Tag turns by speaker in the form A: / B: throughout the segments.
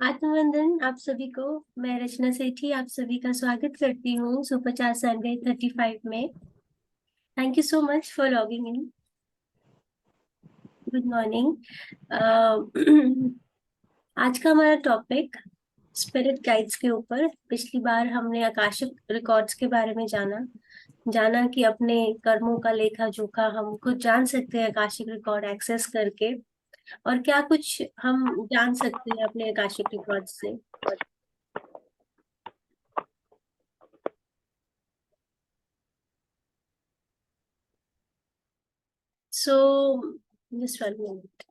A: आत्मवंदन आप सभी को। मैं रचना सेठी आप सभी का स्वागत करती हूँ सुपरचार सर्वे 35 में। Thank you so much for logging in. Good morning. आज का हमारा टॉपिक स्पिरिट गाइड्स के ऊपर। पिछली बार हमने आकाशिक रिकॉर्ड्स के बारे में जाना जाना कि अपने कर्मों का लेखा जोखा हम खुद जान सकते हैं आकाशिक रिकॉर्ड एक्सेस करके, और क्या कुछ हम जान सकते हैं अपने आकाशिक रिकॉर्ड से। So just 1 minute.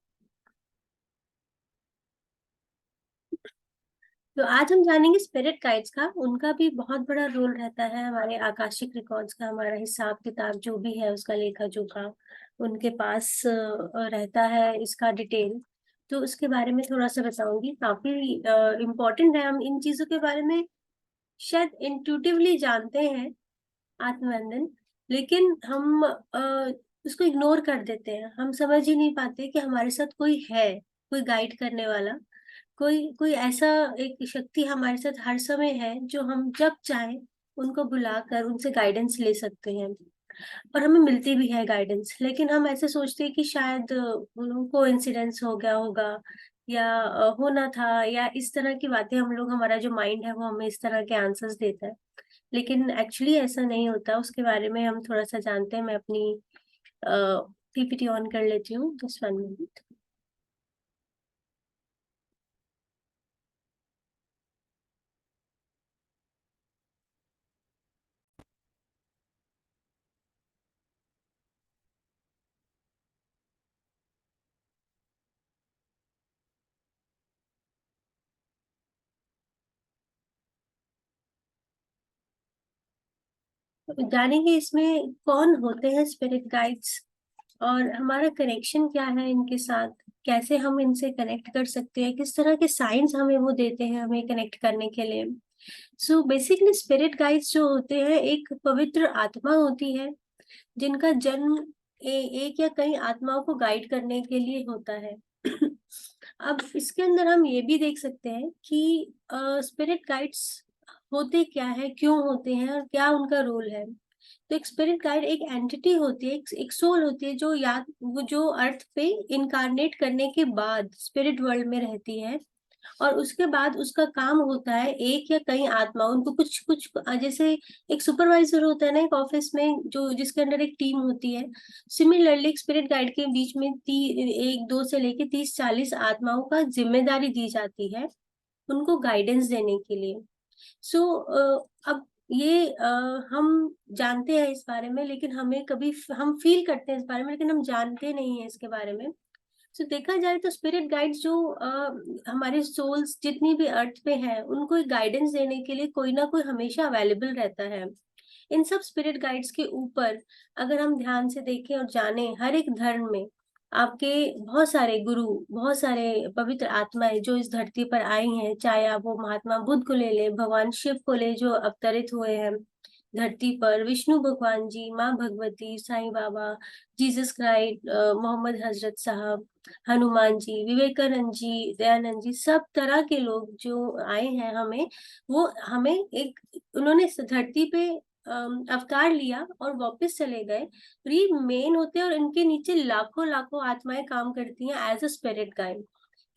A: तो आज हम जानेंगे स्पिरिट गाइड्स का। उनका भी बहुत बड़ा रोल रहता है हमारे आकाशिक रिकॉर्ड्स का, हमारा हिसाब किताब जो भी है उसका लेखा जोखा उनके पास रहता है, इसका डिटेल। तो उसके बारे में थोड़ा सा बताऊंगी। काफी इम्पोर्टेंट है। हम इन चीजों के बारे में शायद इंट्यूटिवली जानते हैं, आत्मवंदन, लेकिन हम उसको इग्नोर कर देते हैं। हम समझ ही नहीं पाते कि हमारे साथ कोई है, कोई गाइड करने वाला, कोई कोई ऐसा एक शक्ति हमारे साथ हर समय है जो हम जब चाहे उनको बुलाकर उनसे गाइडेंस ले सकते हैं। और हमें मिलती भी है गाइडेंस, लेकिन हम ऐसे सोचते हैं कि शायद उनको इंसिडेंस हो गया होगा, या होना था, या इस तरह की बातें हम लोग, हमारा जो माइंड है वो हमें इस तरह के आंसर्स देता है। लेकिन एक्चुअली ऐसा नहीं होता। उसके बारे में हम थोड़ा सा जानते हैं। मैं अपनी पीपीटी ऑन कर लेती हूँ, जस्ट 1 मिनट। जानेंगे इसमें कौन होते हैं स्पिरिट गाइड्स, और हमारा कनेक्शन क्या है इनके साथ, कैसे हम इनसे कनेक्ट कर सकते हैं, किस तरह के साइंस हमें वो देते हैं हमें कनेक्ट करने के लिए। सो बेसिकली स्पिरिट गाइड्स जो होते हैं एक पवित्र आत्मा होती है, जिनका जन्म एक या कई आत्माओं को गाइड करने के लिए होता है। अब इसके अंदर हम ये भी देख सकते हैं कि स्पिरिट गाइड्स होते क्या है, क्यों होते हैं, और क्या उनका रोल है। तो एक स्पिरिट गाइड एक एंटिटी होती है, एक सोल होती है जो वो जो अर्थ पे इनकारनेट करने के बाद स्पिरिट वर्ल्ड में रहती है। और उसके बाद उसका काम होता है एक या कई आत्मा उनको कुछ कुछ जैसे एक सुपरवाइजर होता है ना एक ऑफिस में, जो जिसके अंदर एक टीम होती है। सिमिलरली एक स्पिरिट गाइड के बीच में 1 2 से लेके 30 40 आत्माओं का जिम्मेदारी दी जाती है उनको गाइडेंस देने के लिए। सो अब ये हम जानते हैं इस बारे में, लेकिन हमें कभी हम फील करते हैं इस बारे में, लेकिन हम जानते नहीं है इसके बारे में। तो देखा जाए तो स्पिरिट गाइड्स जो हमारे सोल्स जितनी भी अर्थ पे हैं उनको एक गाइडेंस देने के लिए कोई ना कोई हमेशा अवेलेबल रहता है। इन सब स्पिरिट गाइड्स के ऊपर अगर हम ध्यान से देखें और जानें, हर एक धर्म में आपके बहुत सारे गुरु, बहुत सारे पवित्र आत्माएं जो इस धरती पर आई हैं, चाहे आप वो महात्मा बुद्ध को ले ले, भगवान शिव को ले जो अवतरित हुए हैं धरती पर, विष्णु भगवान जी, माँ भगवती, साईं बाबा, जीसस क्राइस्ट, मोहम्मद हजरत साहब, हनुमान जी, विवेकानंद जी, दयानंद जी, सब तरह के लोग जो आए हैं हमें, वो हमें एक, उन्होंने इस धरती पे अवतार लिया और वापस चले गए। तो ये मेन होते हैं, और इनके नीचे लाखों लाखों आत्माएं काम करती हैं एज अ स्पिरिट गाइड।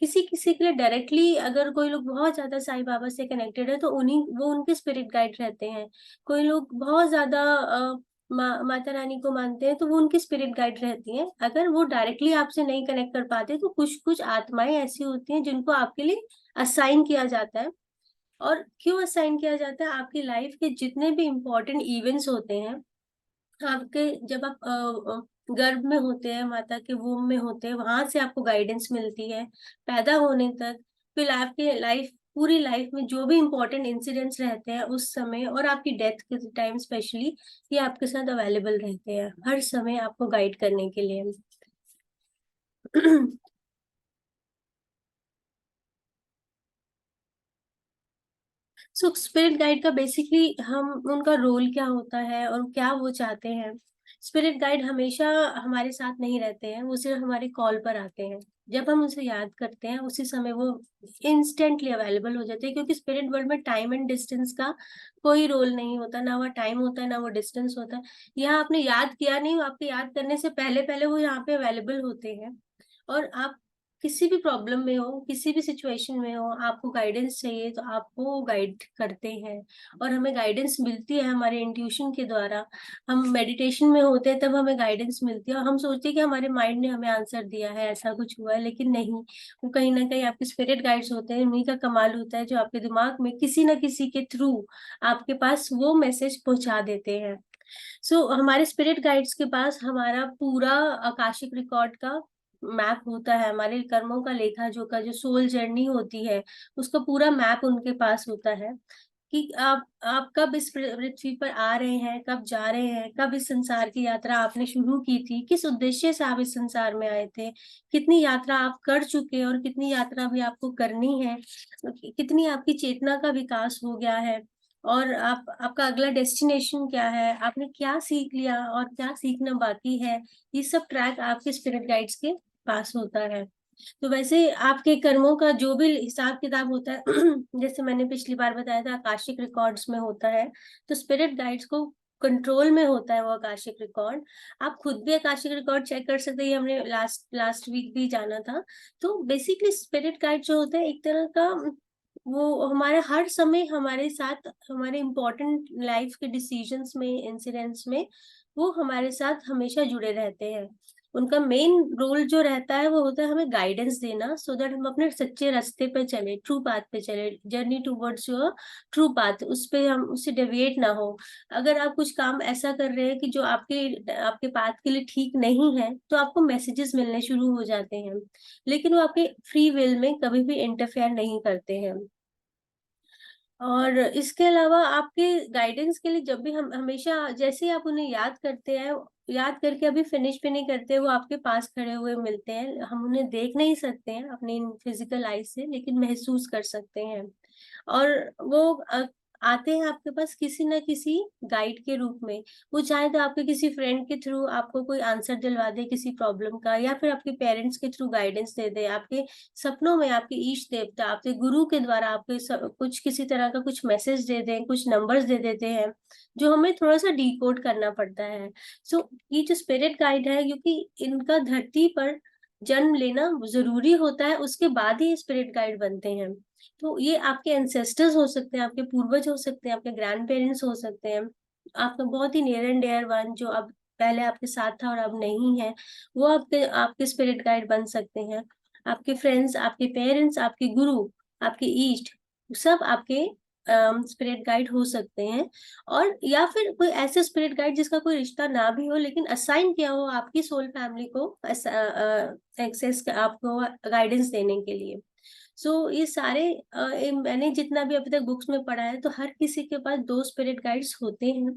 A: किसी किसी के लिए डायरेक्टली, अगर कोई लोग बहुत ज्यादा साईं बाबा से कनेक्टेड है तो उन्हीं वो उनके स्पिरिट गाइड रहते हैं। कोई लोग बहुत ज्यादा माता रानी को मानते हैं तो वो उनकी स्पिरिट गाइड रहती हैं। अगर वो डायरेक्टली आपसे नहीं कनेक्ट कर पाते तो कुछ कुछ आत्माएं ऐसी होती हैं जिनको आपके लिए असाइन किया जाता है। और क्यों असाइन किया जाता है? आपकी लाइफ के जितने भी इम्पोर्टेंट इवेंट्स होते हैं, आपके जब आप गर्भ में होते हैं, माता के वूम में होते हैं, वहां से आपको गाइडेंस मिलती है पैदा होने तक। फिर आपके लाइफ, पूरी लाइफ में जो भी इम्पोर्टेंट इंसिडेंट्स रहते हैं उस समय, और आपकी डेथ के टाइम स्पेशली, ये आपके साथ अवेलेबल रहते हैं हर समय आपको गाइड करने के लिए। सो स्पिरिट गाइड का बेसिकली हम उनका रोल क्या होता है और क्या वो चाहते हैं, स्पिरिट गाइड हमेशा हमारे साथ नहीं रहते हैं, वो सिर्फ हमारे कॉल पर आते हैं। जब हम उसे याद करते हैं उसी समय वो इंस्टेंटली अवेलेबल हो जाते हैं, क्योंकि स्पिरिट वर्ल्ड में टाइम एंड डिस्टेंस का कोई रोल नहीं होता, ना वो टाइम होता है ना वो डिस्टेंस होता है। यहाँ आपने याद किया नहीं, आपके याद करने से पहले पहले वो यहाँ पे अवेलेबल होते हैं। और आप किसी भी प्रॉब्लम में हो, किसी भी सिचुएशन में हो, आपको गाइडेंस चाहिए तो आपको गाइड करते हैं। और हमें गाइडेंस मिलती है हमारे इंट्यूशन के द्वारा। हम मेडिटेशन में होते हैं तब हमें गाइडेंस मिलती है, और हम सोचते हैं कि हमारे माइंड ने हमें आंसर दिया है, ऐसा कुछ हुआ है, लेकिन नहीं, वो कहीं ना कहीं आपके स्पिरिट गाइड्स होते हैं। उन्हीं का कमाल होता है जो आपके दिमाग में किसी ना किसी के थ्रू आपके पास वो मैसेज पहुंचा देते हैं। हमारे स्पिरिट गाइड्स के पास हमारा पूरा आकाशिक रिकॉर्ड का मैप होता है, हमारे कर्मों का लेखा जोखा, जो सोल जर्नी होती है उसका पूरा मैप उनके पास होता है, कि आप कब इस पृथ्वी पर आ रहे हैं, कब जा रहे हैं, कब इस संसार की यात्रा आपने शुरू की थी, किस उद्देश्य से आप इस संसार में आए थे, कितनी यात्रा आप कर चुके हैं और कितनी यात्रा भी आपको करनी है, कितनी आपकी चेतना का विकास हो गया है, और आपका अगला डेस्टिनेशन क्या है, आपने क्या सीख लिया और क्या सीखना बाकी है। ये सब ट्रैक आपके स्पिरिट गाइड्स के पास होता है। तो वैसे आपके कर्मों का जो भी हिसाब किताब होता है जैसे मैंने पिछली बार बताया था आकाशिक रिकॉर्ड्स में होता है, तो स्पिरिट गाइड्स को कंट्रोल में होता है वो आकाशिक रिकॉर्ड। आप खुद भी आकाशिक रिकॉर्ड चेक कर सकते हैं, हमने लास्ट लास्ट वीक भी जाना था। तो बेसिकली स्पिरिट गाइड जो होता है एक तरह का, वो हमारे हर समय हमारे साथ, हमारे इम्पोर्टेंट लाइफ के डिसीजंस में, इंसिडेंट्स में वो हमारे साथ हमेशा जुड़े रहते हैं। उनका मेन रोल जो रहता है वो होता है हमें गाइडेंस देना, सो दैट हम अपने सच्चे रास्ते पे चले, ट्रू पाथ पे चले, journey towards your true path, उस पे हम उससे डेविएट ना हो। अगर आप कुछ काम ऐसा कर रहे हैं कि जो आपके आपके पाथ के लिए ठीक नहीं है, तो आपको मैसेजेस मिलने शुरू हो जाते हैं, लेकिन वो आपके फ्री विल में कभी भी इंटरफेयर नहीं करते हैं। और इसके अलावा आपके गाइडेंस के लिए जब भी हम हमेशा, जैसे ही आप उन्हें याद करते हैं, याद करके अभी फिनिश भी नहीं करते, वो आपके पास खड़े हुए मिलते हैं। हम उन्हें देख नहीं सकते हैं अपनी फिजिकल आई से, लेकिन महसूस कर सकते हैं। और वो आते हैं आपके पास किसी ना किसी गाइड के रूप में। वो चाहे तो आपके किसी फ्रेंड के थ्रू आपको कोई आंसर दिलवा दे किसी प्रॉब्लम का, या फिर आपके पेरेंट्स के थ्रू गाइडेंस दे दे, आपके सपनों में आपके इष्ट देवता, आपके गुरु के द्वारा आपके कुछ किसी तरह का कुछ मैसेज दे दें, कुछ नंबर्स दे देते हैं, जो हमें थोड़ा सा डिकोड करना पड़ता है। ये जो स्पिरिट गाइड है, क्योंकि इनका धरती पर जन्म लेना जरूरी होता है, उसके बाद ही स्पिरिट गाइड बनते हैं। तो ये आपके एंसेस्टर्स हो सकते हैं, आपके पूर्वज हो सकते हैं, आपके ग्रैंड पेरेंट्स हो सकते हैं, आपका बहुत ही नियर एंड डियर वन जो अब पहले आपके साथ था और अब नहीं है, वो आपके आपके स्पिरिट गाइड बन सकते हैं। आपके फ्रेंड्स, आपके पेरेंट्स, आपके गुरु, आपके ईस्ट, सब आपके स्पिरिट गाइड हो सकते हैं। और या फिर कोई ऐसे स्पिरिट गाइड जिसका कोई रिश्ता ना भी हो, लेकिन असाइन किया हो आपकी सोल फैमिली को एक्सेस आपको गाइडेंस देने के लिए। ये सारे मैंने जितना भी अभी तक बुक्स में पढ़ा है, तो हर किसी के पास 2 स्पिरिट गाइड्स होते हैं,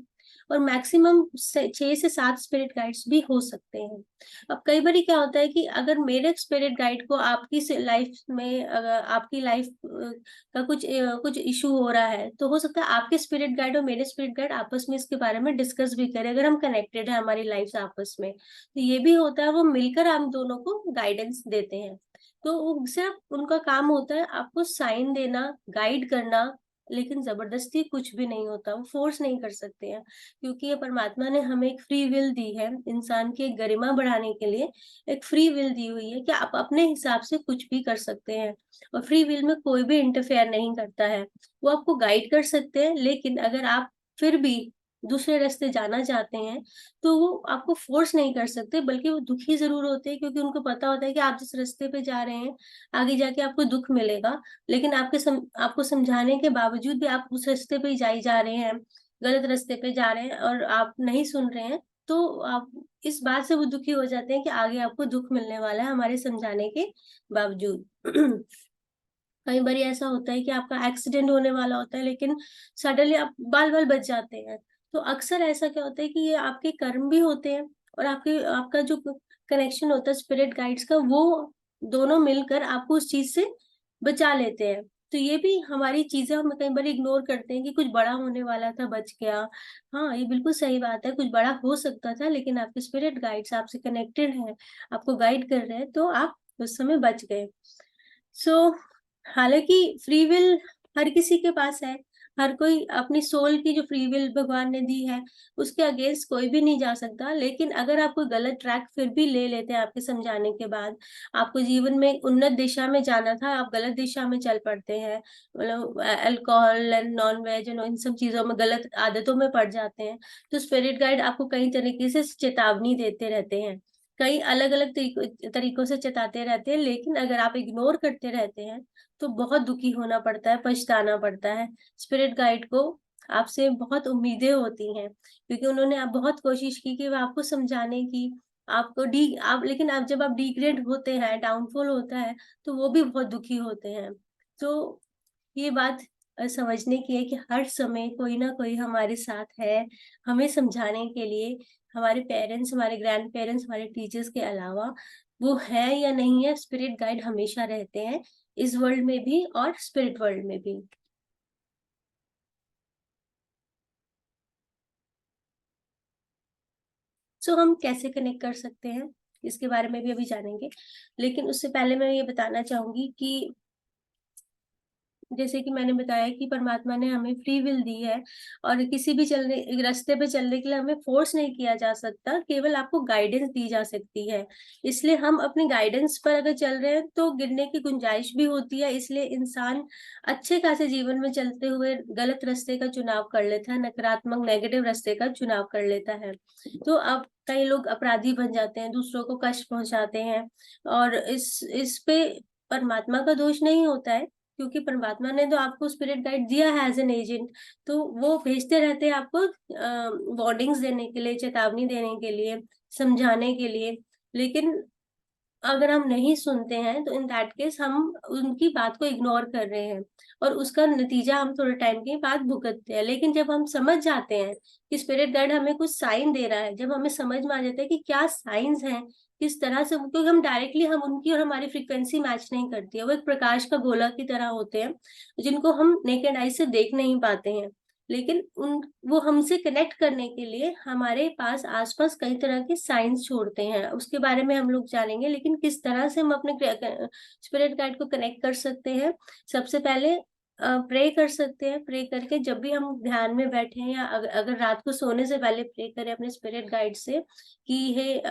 A: और मैक्सिमम 6 से 7 स्पिरिट गाइड्स भी हो सकते हैं। अब कई बार क्या होता है कि अगर मेरे स्पिरिट गाइड को आपकी लाइफ में, अगर आपकी लाइफ का कुछ इशू हो रहा है, तो हो सकता है आपके स्पिरिट गाइड और मेरे स्पिरिट गाइड आपस में इसके बारे में डिस्कस भी करें, अगर हम कनेक्टेड है हमारी लाइफ आपस में, तो ये भी होता है, वो मिलकर हम दोनों को गाइडेंस देते हैं। तो वो सिर्फ उनका काम होता है आपको साइन देना, गाइड करना, लेकिन जबरदस्ती कुछ भी नहीं होता, वो फोर्स नहीं कर सकते हैं, क्योंकि ये परमात्मा ने हमें एक फ्री विल दी है, इंसान की एक गरिमा बढ़ाने के लिए एक फ्री विल दी हुई है कि आप अपने हिसाब से कुछ भी कर सकते हैं, और फ्री विल में कोई भी इंटरफेयर नहीं करता है। वो आपको गाइड कर सकते हैं, लेकिन अगर आप फिर भी दूसरे रास्ते जाना चाहते हैं, तो वो आपको फोर्स नहीं कर सकते, बल्कि वो दुखी जरूर होते हैं, क्योंकि उनको पता होता है कि आप जिस रास्ते पे जा रहे हैं आगे जाके आपको दुख मिलेगा। लेकिन आपको समझाने के बावजूद भी आप उस रास्ते पे ही जा रहे हैं, गलत रास्ते पे जा रहे हैं, और आप नहीं सुन रहे हैं। तो आप इस बात से वो दुखी हो जाते हैं कि आगे आपको दुख मिलने वाला है हमारे समझाने के बावजूद। कई बार ऐसा होता है कि आपका एक्सीडेंट होने वाला होता है, लेकिन सडनली आप बाल बाल बच जाते हैं। तो अक्सर ऐसा क्या होता है कि ये आपके कर्म भी होते हैं, और आपका जो कनेक्शन होता है स्पिरिट गाइड्स का, वो दोनों मिलकर आपको उस चीज से बचा लेते हैं। तो ये भी हमारी चीज़ें हम कई बार इग्नोर करते हैं कि कुछ बड़ा होने वाला था, बच गया। हाँ, ये बिल्कुल सही बात है, कुछ बड़ा हो सकता था लेकिन आपके स्पिरिट गाइड्स आपसे कनेक्टेड हैं, आपको गाइड कर रहे हैं, तो आप उस समय बच गए। सो हालाँकि फ्री विल हर किसी के पास है, हर कोई अपनी सोल की जो फ्री विल भगवान ने दी है, उसके अगेंस्ट कोई भी नहीं जा सकता। लेकिन अगर आप कोई गलत ट्रैक फिर भी ले लेते हैं आपके समझाने के बाद, आपको जीवन में उन्नत दिशा में जाना था, आप गलत दिशा में चल पड़ते हैं, मतलब अल्कोहल एंड नॉन-वेज एंड इन सब चीज़ों में, गलत आदतों में पड़ जाते हैं, तो स्पिरिट गाइड आपको कई तरीके से चेतावनी देते रहते हैं। कई अलग-अलग तरीकों से चेताते रहते हैं, लेकिन अगर आप इग्नोर करते रहते हैं, तो बहुत दुखी होना पड़ता है, पछताना पड़ता है। स्पिरिट गाइड को आपसे बहुत उम्मीदें होती हैं, क्योंकि उन्होंने आप बहुत कोशिश की कि वो आपको समझाने की, आपको डी आप लेकिन आप जब आप डिग्रेड होते हैं, डाउनफॉल होता है, तो वो भी बहुत दुखी होते हैं। तो ये बात समझने की है कि हर समय कोई ना कोई हमारे साथ है, हमें समझाने के लिए। हमारे पेरेंट्स, हमारे ग्रैंड पेरेंट्स, हमारे टीचर्स के अलावा वो है या नहीं है, स्पिरिट गाइड हमेशा रहते हैं, इस वर्ल्ड में भी और स्पिरिट वर्ल्ड में भी। सो हम कैसे कनेक्ट कर सकते हैं, इसके बारे में भी अभी जानेंगे। लेकिन उससे पहले मैं ये बताना चाहूँगी कि जैसे कि मैंने बताया कि परमात्मा ने हमें फ्री विल दी है, और किसी भी चलने रास्ते पे चलने के लिए हमें फोर्स नहीं किया जा सकता, केवल आपको गाइडेंस दी जा सकती है। इसलिए हम अपनी गाइडेंस पर अगर चल रहे हैं तो गिरने की गुंजाइश भी होती है, इसलिए इंसान अच्छे खासे जीवन में चलते हुए गलत रास्ते का चुनाव कर लेता है, नकारात्मक नेगेटिव रास्ते का चुनाव कर लेता है। तो अब कई लोग अपराधी बन जाते हैं, दूसरों को कष्ट पहुंचाते हैं, और इस पे परमात्मा का दोष नहीं होता है, क्योंकि परमात्मा ने तो आपको स्पिरिट गाइड दिया है एज़ एन एजेंट, तो वो भेजते रहते हैं आपको वार्निंग्स देने के लिए, चेतावनी देने के लिए, समझाने के लिए। लेकिन अगर हम नहीं सुनते हैं, तो इन दैट केस हम उनकी बात को इग्नोर कर रहे हैं, और उसका नतीजा हम थोड़े टाइम के बाद भुगतते हैं। लेकिन जब हम समझ जाते हैं कि स्पिरिट गाइड हमें कुछ साइन दे रहा है, जब हमें समझ में आ जाता है कि क्या साइन्स हैं, किस तरह से, क्योंकि हम डायरेक्टली हम उनकी और हमारी फ्रीक्वेंसी मैच नहीं करती है। वो एक प्रकाश का गोला की तरह होते हैं, जिनको हम नेकेड आई से देख नहीं पाते हैं। लेकिन उन वो हमसे कनेक्ट करने के लिए हमारे पास आस-पास कई तरह के साइन्स छोड़ते हैं, उसके बारे में हम लोग जानेंगे। लेकिन किस तरह से हम अपने स्पिरिट गाइड को कनेक्ट कर सकते हैं, सबसे पहले प्रे कर सकते हैं। प्रे करके जब भी हम ध्यान में बैठे हैं, या अगर रात को सोने से पहले प्रे करें अपने स्पिरिट गाइड से कि हे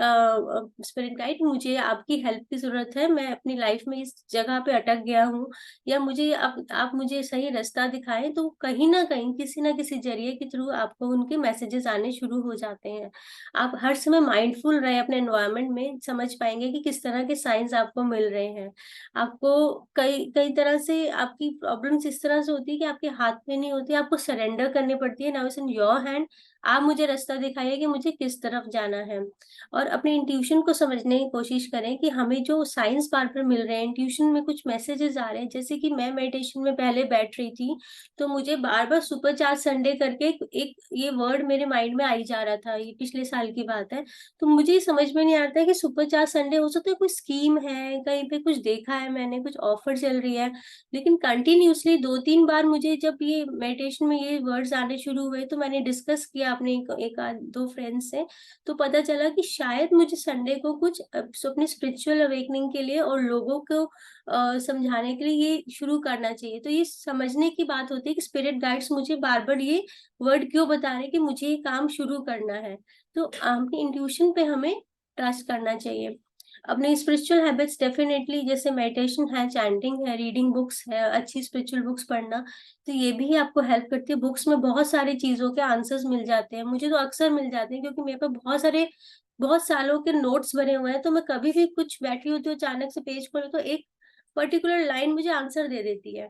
A: स्पिरिट गाइड, मुझे आपकी हेल्प की ज़रूरत है, मैं अपनी लाइफ में इस जगह पे अटक गया हूँ, या मुझे आप मुझे सही रास्ता दिखाएँ। तो कहीं न कहीं, किसी न किसी ज़रिए के थ्रू आपको उनके मैसेजेस आने शुरू हो जाते हैं। आप हर समय माइंडफुल रहें अपने एनवायरनमेंट में, समझ पाएँगे कि किस तरह के साइन्स आपको मिल रहे हैं। आपको कई कई तरह से आपकी प्रॉब्लम्स इस तरह से होती है कि आपके हाथ में नहीं होती, आपको सरेंडर करनी पड़ती है, now it's in your hand. आप मुझे रास्ता दिखाइए कि मुझे किस तरफ जाना है। और अपने इंट्यूशन को समझने की कोशिश करें कि हमें जो साइंस बार-बार मिल रहे हैं, इंट्यूशन में कुछ मैसेजेस आ रहे हैं। जैसे कि मैं मेडिटेशन में पहले बैठ रही थी, तो मुझे बार-बार सुपर चार्ज संडे करके एक एक ये वर्ड मेरे माइंड में आई जा रहा था, ये पिछले साल की बात है। तो मुझे ये समझ में नहीं आता है कि सुपर चार्ज संडे हो सकता है कोई स्कीम है, कहीं पे कुछ देखा है मैंने, कुछ ऑफर चल रही है। लेकिन कंटिन्यूअसली 2-3 बार मुझे जब ये मेडिटेशन में ये वर्ड्स आने शुरू हुए, तो मैंने डिस्कस किया अपने एक आध 2 फ्रेंड्स से, तो पता चला कि शायद मुझे संडे को कुछ अपनी स्पिरिचुअल अवेकनिंग के लिए और लोगों को समझाने के लिए ये शुरू करना चाहिए। तो ये समझने की बात होती है कि स्पिरिट गाइड्स मुझे बार-बार ये वर्ड क्यों बता रहे हैं कि मुझे ये काम शुरू करना है। तो अपनी इंट्यूशन पे हमें ट्रस्ट करना चाहिए। अपने स्पिरिचुअल हैबिट्स डेफिनिटली, जैसे मेडिटेशन है, चैंटिंग है, रीडिंग बुक्स है, अच्छी स्पिरिचुअल बुक्स पढ़ना, तो ये भी आपको हेल्प करती है। बुक्स में बहुत सारी चीज़ों के आंसर्स मिल जाते हैं। मुझे तो अक्सर मिल जाते हैं, क्योंकि मेरे पे बहुत सालों के नोट्स बने हुए हैं, तो मैं कभी भी कुछ बैठी होती हूँ, अचानक से पेज खोलो तो एक पर्टिकुलर लाइन मुझे आंसर दे देती है।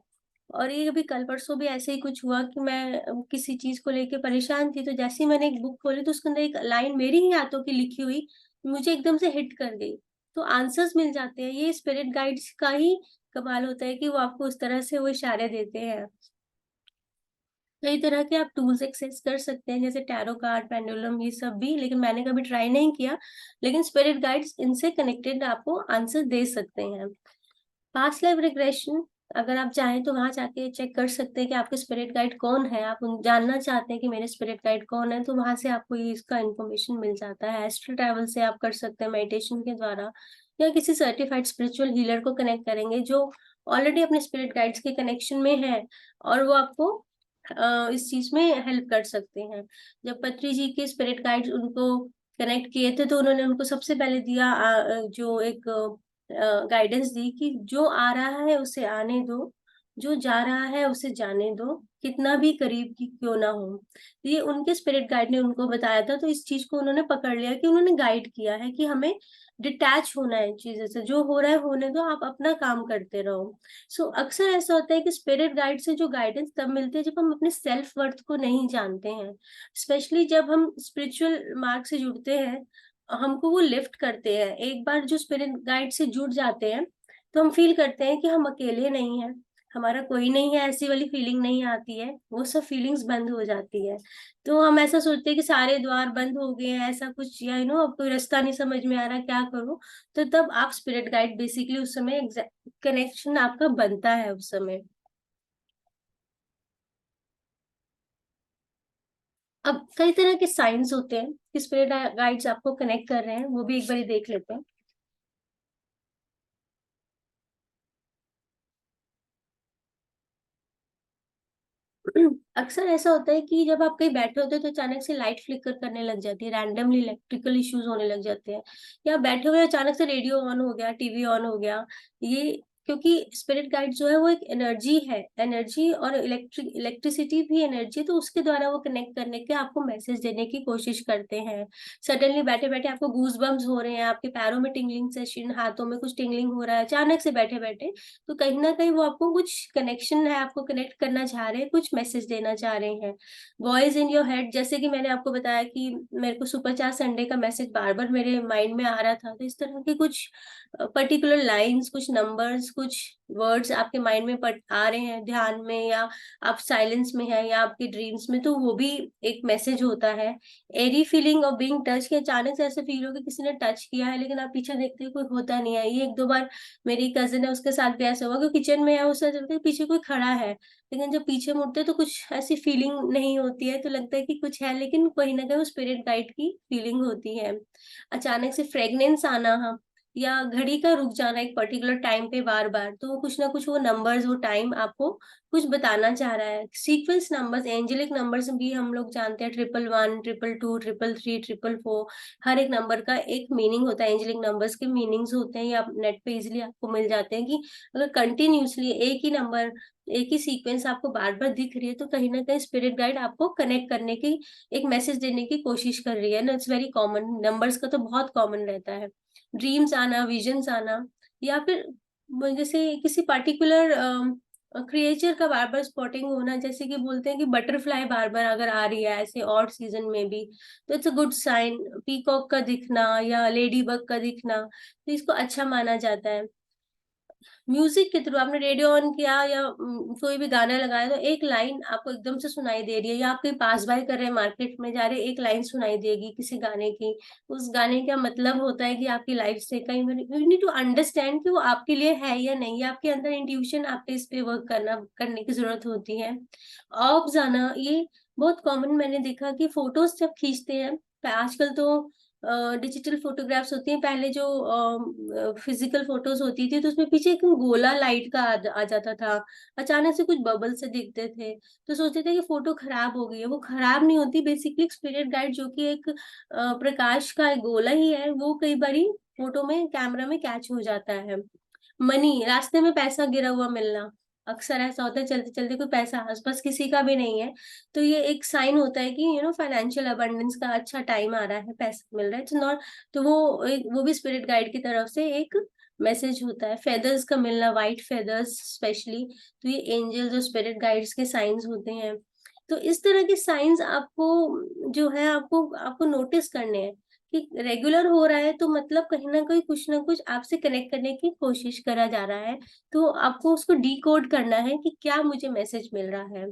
A: और ये अभी कल-परसों भी ऐसे ही कुछ हुआ कि मैं किसी चीज़ को लेके परेशान थी, तो जैसे ही मैंने एक बुक खोली, तो उसके अंदर एक लाइन मेरी ही हाथों की लिखी हुई मुझे एकदम से हिट कर गई। तो आंसर्स मिल जाते हैं। ये स्पिरिट गाइड्स का ही कमाल होता है कि वो आपको उस तरह से वो इशारे देते हैं। कई तरह के आप टूल्स एक्सेस कर सकते हैं, जैसे टैरो कार्ड, पेंडुलम, ये सब भी, लेकिन मैंने कभी ट्राई नहीं किया। लेकिन स्पिरिट गाइड्स इनसे कनेक्टेड आपको आंसर दे सकते हैं। पास्ट लाइफ रिग्रेशन अगर आप चाहें तो वहां जाके चेक कर सकते हैं कि आपके स्पिरिट गाइड कौन है। आप जानना चाहते हैं कि मेरे स्पिरिट गाइड कौन है, तो वहां से आपको ये इसका इन्फॉर्मेशन मिल जाता है। एस्ट्रल ट्रैवल से आप कर सकते हैं मेडिटेशन के द्वारा, या किसी सर्टिफाइड स्पिरिचुअल हीलर को कनेक्ट करेंगे जो ऑलरेडी अपने स्पिरिट गाइड्स के कनेक्शन में है, और वो आपको इस चीज में हेल्प कर सकते हैं। जब पत्री जी के स्पिरिट गाइड्स उनको कनेक्ट किए थे, तो उन्होंने उनको सबसे पहले दिया जो एक गाइडेंस दी कि जो आ रहा है उसे आने दो, जो जा रहा है उसे जाने दो, कितना भी करीब की क्यों ना हो। तो ये उनके स्पिरिट गाइड ने उनको बताया था, तो इस चीज को उन्होंने पकड़ लिया कि उन्होंने गाइड किया है कि हमें डिटैच होना है चीजों से, जो हो रहा है होने दो, आप अपना काम करते रहो। सो अक्सर ऐसा होता है कि स्पिरिट गाइड से जो गाइडेंस तब मिलती है जब हम अपने सेल्फ वर्थ को नहीं जानते हैं। स्पेशली जब हम स्पिरिचुअल मार्ग से जुड़ते हैं, हमको वो लिफ्ट करते हैं। एक बार जो स्पिरिट गाइड से जुड़ जाते हैं, तो हम फील करते हैं कि हम अकेले नहीं हैं, हमारा कोई नहीं है, ऐसी वाली फीलिंग नहीं आती है, वो सब फीलिंग्स बंद हो जाती है। तो हम ऐसा सोचते हैं कि सारे द्वार बंद हो गए हैं, ऐसा कुछ, या अब कोई रास्ता नहीं समझ में आ रहा, क्या करूं। तो तब आप स्पिरिट गाइड बेसिकली उस समय कनेक्शन आपका बनता है उस समय। अब कई तरह के साइंस होते हैं कि स्पिरिट गाइड्स आपको कनेक्ट कर रहे हैं, वो भी एक बार देख लेते हैं। अक्सर ऐसा होता है कि जब आप कहीं बैठे होते हैं तो अचानक से लाइट फ्लिकर करने लग जाती है, रैंडमली इलेक्ट्रिकल इश्यूज होने लग जाते हैं, या बैठे हुए अचानक से रेडियो ऑन हो गया, टीवी ऑन हो गया। ये क्योंकि स्पिरिट गाइड जो है वो एक एनर्जी है, एनर्जी और इलेक्ट्रिसिटी भी एनर्जी है, तो उसके द्वारा वो कनेक्ट करने के आपको मैसेज देने की कोशिश करते हैं। सडनली बैठे बैठे आपको गूज बम्स हो रहे हैं, आपके पैरों में टिंगलिंग सेशन, हाथों में कुछ टिंगलिंग हो रहा है अचानक से बैठे बैठे, तो कहीं ना कहीं वो आपको कुछ कनेक्शन है, आपको कनेक्ट करना चाह रहे हैं, कुछ मैसेज देना चाह रहे हैं। वॉइस इन योर हेड, जैसे कि मैंने आपको बताया कि मेरे को सुपर चार संडे का मैसेज बार बार मेरे माइंड में आ रहा था, तो इस तरह के कुछ पर्टिकुलर लाइंस, कुछ नंबर्स, कुछ वर्ड्स आपके माइंड में आ रहे हैं ध्यान में, या आप साइलेंस में है, या आपके ड्रीम्स में, तो वो भी एक मैसेज होता है। एरी फीलिंग ऑफ बीइंग टच, के अचानक से ऐसे फील हो कि किसी ने टच किया है, लेकिन आप पीछे देखते हो कोई होता नहीं है। ये एक दो बार मेरी कजिन है, उसके साथ भी ऐसा हुआ कि किचन में है, उससे लगता है पीछे कोई खड़ा है, लेकिन जब पीछे मुड़ते हैं तो कुछ ऐसी फीलिंग नहीं होती है, तो लगता है कि कुछ है, लेकिन कहीं ना कहीं वो स्पिरिट गाइड की फीलिंग होती है। अचानक से फ्रेग्रेंस आना, हाँ, या घड़ी का रुक जाना एक पर्टिकुलर टाइम पे बार बार, तो वो कुछ ना कुछ, वो नंबर्स, वो टाइम आपको कुछ बताना चाह रहा है। सीक्वेंस नंबर्स, एंजेलिक नंबर्स भी हम लोग जानते हैं, 111, 222, 333, 444, हर एक नंबर का एक मीनिंग होता है। एंजेलिक नंबर्स के मीनिंग्स होते हैं, या आप नेट पे इजिली आपको मिल जाते हैं, कि अगर कंटिन्यूसली एक ही नंबर, एक ही सीक्वेंस आपको बार बार दिख रही है, तो कहीं ना कहीं स्पिरिट गाइड आपको कनेक्ट करने की, एक मैसेज देने की कोशिश कर रही है ना। इट्स वेरी कॉमन, नंबर्स का तो बहुत कॉमन रहता है। ड्रीम्स आना, विजन्स आना, या फिर जैसे किसी पर्टिकुलर क्रिएचर का बार बार स्पॉटिंग होना, जैसे कि बोलते हैं कि बटरफ्लाई बार बार अगर आ रही है ऐसे ऑड सीजन में भी, तो it's a good sign. Peacock का दिखना या लेडी बग का दिखना, तो इसको अच्छा माना जाता है। म्यूजिक के थ्रू आपने रेडियो ऑन किया, या कोई भी गाना लगाया, तो एक लाइन आपको एकदम से सुनाई दे रही है, या आप कहीं पास बाय कर रहे हैं, मार्केट में जा रहे हैं, एक लाइन सुनाई देगी किसी गाने की। उस गाने का मतलब होता है कि आपकी लाइफ से कहीं, यू नीड टू अंडरस्टैंड कि वो आपके लिए है या नहीं, या आपके अंदर इंट्यूशन, आपके इस पे वर्क करने की जरूरत होती है। ऑब्स आना, ये बहुत कॉमन मैंने देखा कि फोटोज जब खींचते हैं, आजकल तो डिजिटल फोटोग्राफ्स होती हैं, पहले जो फिजिकल फोटोज होती थी, तो उसमें पीछे एक गोला लाइट का आ जाता था, अचानक से कुछ बबल से दिखते थे, तो सोचते थे कि फोटो खराब हो गई है। वो खराब नहीं होती, बेसिकली स्पिरिट गाइड जो कि एक प्रकाश का एक गोला ही है, वो कई बारी फोटो में, कैमरा में कैच हो जाता है। मनी, रास्ते में पैसा गिरा हुआ मिलना, अक्सर ऐसा होता है चलते चलते कोई पैसा आसपास किसी का भी नहीं है, तो ये एक साइन होता है कि फाइनेंशियल अबंडेंस का अच्छा टाइम आ रहा है, पैसा मिल रहा है, नॉट, तो वो भी स्पिरिट गाइड की तरफ से एक मैसेज होता है। फेदर्स का मिलना, वाइट फेदर्स स्पेशली, तो ये एंजल जो स्पिरिट गाइड्स के साइंस होते हैं। तो इस तरह के साइंस आपको जो है, आपको आपको नोटिस करने हैं कि रेगुलर हो रहा है, तो मतलब कहीं ना कुछ आपसे कनेक्ट करने की कोशिश करा जा रहा है, तो आपको उसको डिकोड करना है कि क्या मुझे मैसेज मिल रहा है।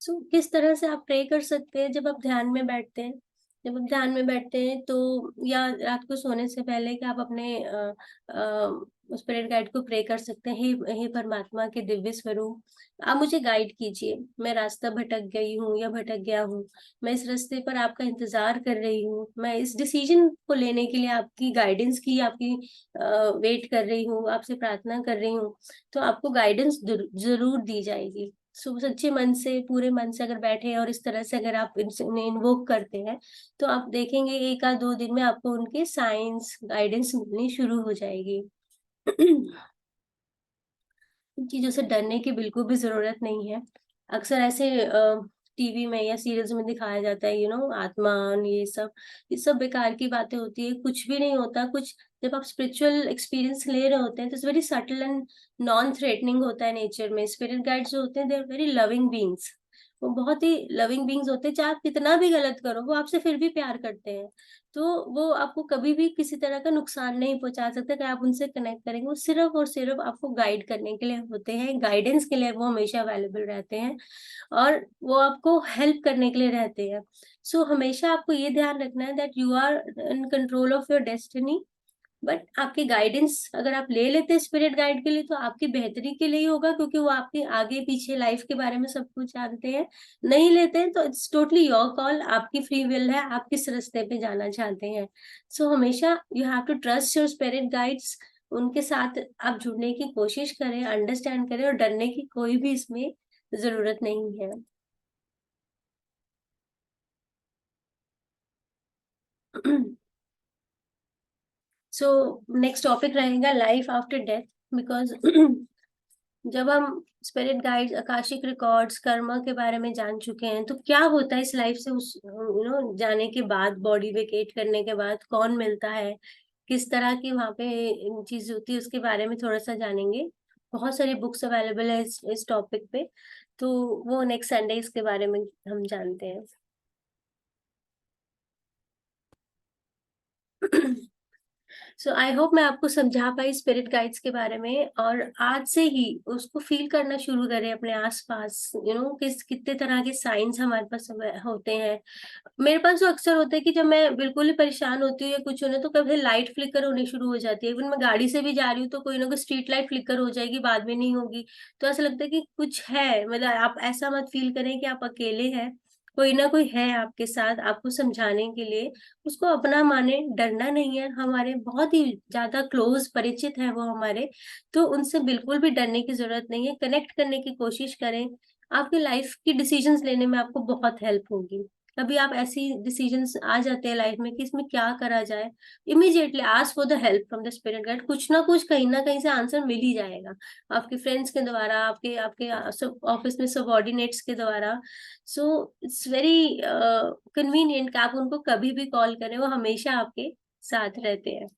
A: सो किस तरह से आप प्रे कर सकते हैं जब आप ध्यान में बैठते हैं? जब आप ध्यान में बैठते हैं तो या रात को सोने से पहले कि आप अपने स्पिरिट गाइड को प्रे कर सकते हैं, हे परमात्मा के दिव्य स्वरूप, आप मुझे गाइड कीजिए, मैं रास्ता भटक गई हूँ या भटक गया हूँ, मैं इस रास्ते पर आपका इंतजार कर रही हूँ, मैं इस डिसीजन को लेने के लिए आपकी गाइडेंस की, आपकी वेट कर रही हूँ, आपसे प्रार्थना कर रही हूँ, तो आपको गाइडेंस जरूर दी जाएगी। सच्चे मन से, पूरे मन से अगर बैठे और इस तरह से अगर आप इन्हें इन्वोक करते हैं, तो आप देखेंगे 1 या 2 दिन में आपको उनके साइंस, गाइडेंस मिलनी शुरू हो जाएगी। इन चीज़ों से डरने की बिल्कुल भी ज़रूरत नहीं है। अक्सर ऐसे टीवी में या सीरियल्स में दिखाया जाता है, आत्मा, ये सब बेकार की बातें होती है, कुछ भी नहीं होता। कुछ जब आप स्पिरिचुअल एक्सपीरियंस ले रहे होते हैं, तो it's very subtle and non threatening होता है नेचर में। स्पिरिट गाइड्स जो होते हैं, they are very loving beings. वो बहुत ही लविंग बीइंग्स होते हैं, चाहे आप कितना भी गलत करो, वो आपसे फिर भी प्यार करते हैं। तो वो आपको कभी भी किसी तरह का नुकसान नहीं पहुँचा सकते अगर आप उनसे कनेक्ट करेंगे। वो सिर्फ़ और सिर्फ़ आपको गाइड करने के लिए होते हैं, गाइडेंस के लिए वो हमेशा अवेलेबल रहते हैं और वो आपको हेल्प करने के लिए रहते हैं। सो हमेशा आपको ये ध्यान रखना है that you are in control of your destiny. But आपकी गाइडेंस अगर आप ले लेते हैं स्पिरिट गाइड के लिए, तो आपकी बेहतरी के लिए ही होगा, क्योंकि वो आपके आगे पीछे लाइफ के बारे में सब कुछ जानते हैं। नहीं लेते हैं तो इट्स टोटली योर कॉल, आपकी फ्री विल है, आप किस रास्ते पे जाना चाहते हैं। सो हमेशा you have to trust your spirit guides. उनके साथ आप जुड़ने की कोशिश करें, अंडरस्टैंड करें, और डरने की कोई भी इसमें ज़रूरत नहीं है। सो नेक्स्ट टॉपिक रहेगा लाइफ आफ्टर डेथ। बिकॉज़ जब हम spirit guides, Akashic records, Karma के बारे में जान चुके हैं, तो क्या होता है इस लाइफ से, उस जाने के बाद, बॉडी वेकेट करने के बाद कौन मिलता है, किस तरह की वहाँ पे चीज़ होती है, उसके बारे में थोड़ा-सा जानेंगे। बहुत सारी बुक्स अवेलेबल है इस टॉपिक पे, तो वो नेक्स्ट संडे इसके बारे में हम जानते हैं। सो आई होप मैं आपको समझा पाई स्पिरिट गाइड्स के बारे में, और आज से ही उसको फील करना शुरू करें अपने आसपास। किस कितने तरह के साइंस हमारे पास होते हैं। मेरे पास जो अक्सर होता है कि जब मैं बिल्कुल ही परेशान होती हूँ या कुछ होने, तो कभी लाइट फ्लिकर होनी शुरू हो जाती है। इवन मैं गाड़ी से भी जा रही हूँ तो कोई ना कोई स्ट्रीट लाइट फ्लिकर हो जाएगी, बाद में नहीं होगी। तो ऐसा लगता है कि कुछ है, मतलब आप ऐसा मत फील करें कि आप अकेले हैं। कोई ना कोई है आपके साथ, आपको समझाने के लिए। उसको अपना माने, डरना नहीं है। हमारे बहुत ही ज्यादा क्लोज परिचित है वो हमारे, तो उनसे बिल्कुल भी डरने की जरूरत नहीं है। कनेक्ट करने की कोशिश करें, आपकी लाइफ की डिसीजंस लेने में आपको बहुत हेल्प होगी। कभी आप ऐसी डिसीजंस आ जाते हैं लाइफ में कि इसमें क्या करा जाए, immediately ask for the help from the spirit guide. कुछ ना कुछ, कहीं ना कहीं से आंसर मिल ही जाएगा, आपके फ्रेंड्स के द्वारा, आपके आपके सब ऑफिस में सबऑर्डिनेट्स के द्वारा। सो इट्स वेरी कन्वीनियंट कि आप उनको कभी भी कॉल करें, वो हमेशा आपके साथ रहते हैं।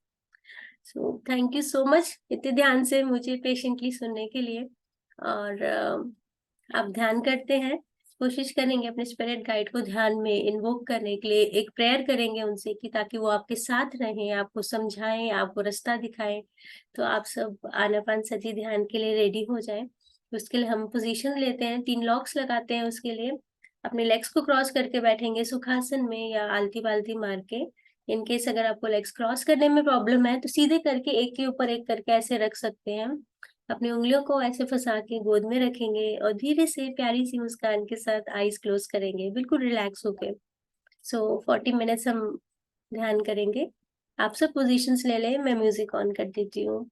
A: So thank you so much इतने ध्यान से मुझे पेशेंटली सुनने के लिए। और आप ध्यान करते हैं, कोशिश करेंगे अपने स्पिरिट गाइड को ध्यान में इन्वोक करने के लिए, एक प्रेयर करेंगे उनसे कि ताकि वो आपके साथ रहें, आपको समझाएं, आपको रास्ता दिखाएं। तो आप सब आनापान सती ध्यान के लिए रेडी हो जाएं। उसके लिए हम पोजीशन लेते हैं, 3 लॉक्स लगाते हैं उसके लिए। अपने लेग्स को क्रॉस करके बैठेंगे सुखासन में या आलती पालती मार के। इन केस अगर आपको लेग्स क्रॉस करने में प्रॉब्लम है, तो सीधे करके एक के ऊपर एक करके ऐसे रख सकते हैं। अपनी उंगलियों को ऐसे फंसा के गोद में रखेंगे और धीरे से प्यारी सी मुस्कान के साथ आईज क्लोज करेंगे, बिल्कुल रिलैक्स होके। सो 40 मिनट्स हम ध्यान करेंगे। आप सब पोजीशंस ले लें, मैं म्यूजिक ऑन कर देती हूँ।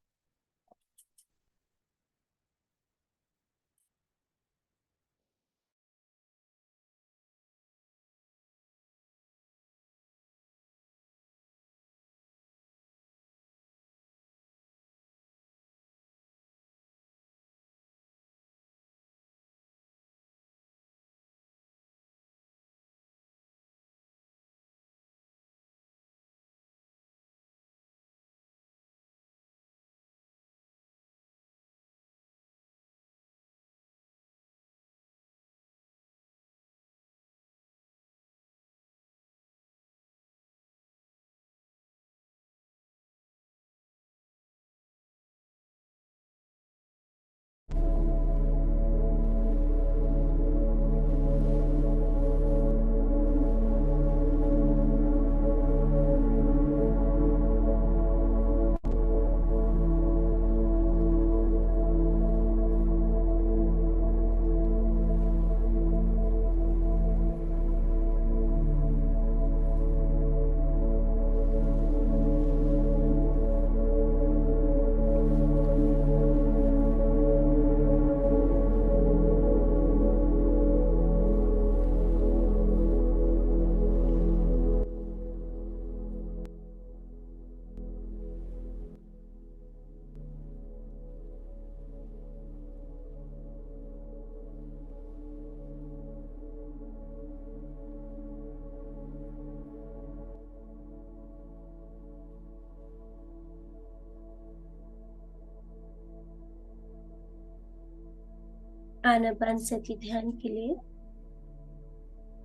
A: आनापानसती ध्यान के लिए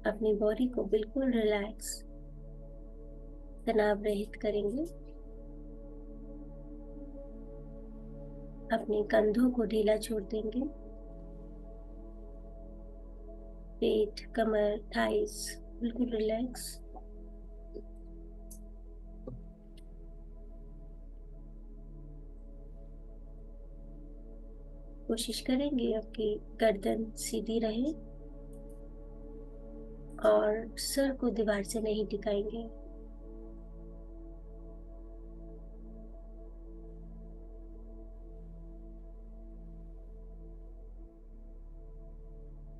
A: अपनी बॉडी को बिल्कुल रिलैक्स, तनाव रहित करेंगे। अपने कंधों को ढीला छोड़ देंगे। पेट, कमर, थाइस बिल्कुल रिलैक्स। कोशिश करेंगे आपकी गर्दन सीधी रहे और सर को दीवार से नहीं टिकाएंगे।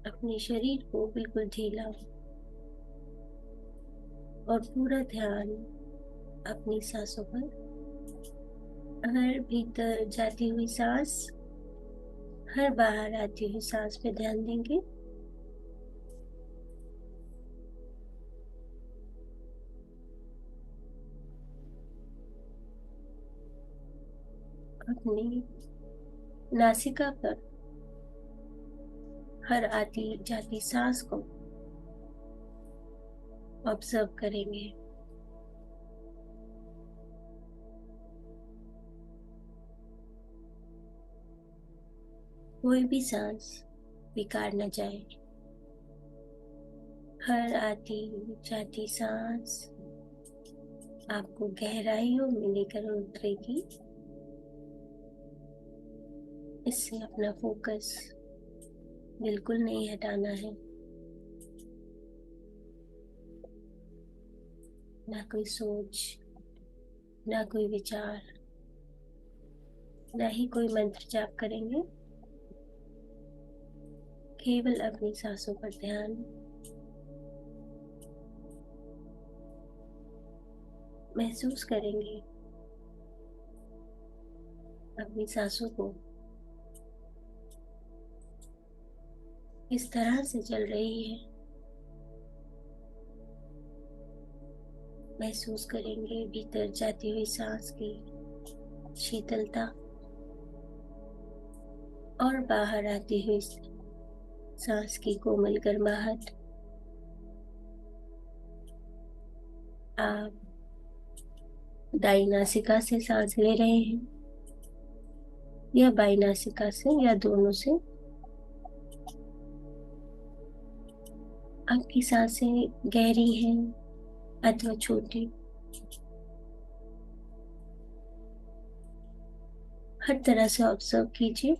A: अपने शरीर को बिल्कुल ढीला और पूरा ध्यान अपनी सांसों पर। हर भीतर जाती हुई सांस, हर बाहर आती हुई सांस पे ध्यान देंगे। अपनी नासिका पर हर आती जाती सांस को ऑब्जर्व करेंगे। कोई भी सांस बेकार न जाए। हर आती जाती सांस आपको गहराइयों में लेकर उतरेगी। इससे अपना फोकस बिल्कुल नहीं हटाना है। ना कोई सोच, ना कोई विचार, ना ही कोई मंत्र जाप करेंगे। केवल अपनी सांसों पर ध्यान। महसूस करेंगे अपनी सांसों को इस तरह से चल रही है। महसूस करेंगे भीतर जाती हुई सांस की शीतलता और बाहर आती हुई सांस की कोमल गर्माहट। आप दाई नासिका से सांस ले रहे हैं या बाई नासिका से, या दोनों से। आपकी सांसें गहरी हैं अथवा छोटी, हर तरह से ऑब्जर्व कीजिए।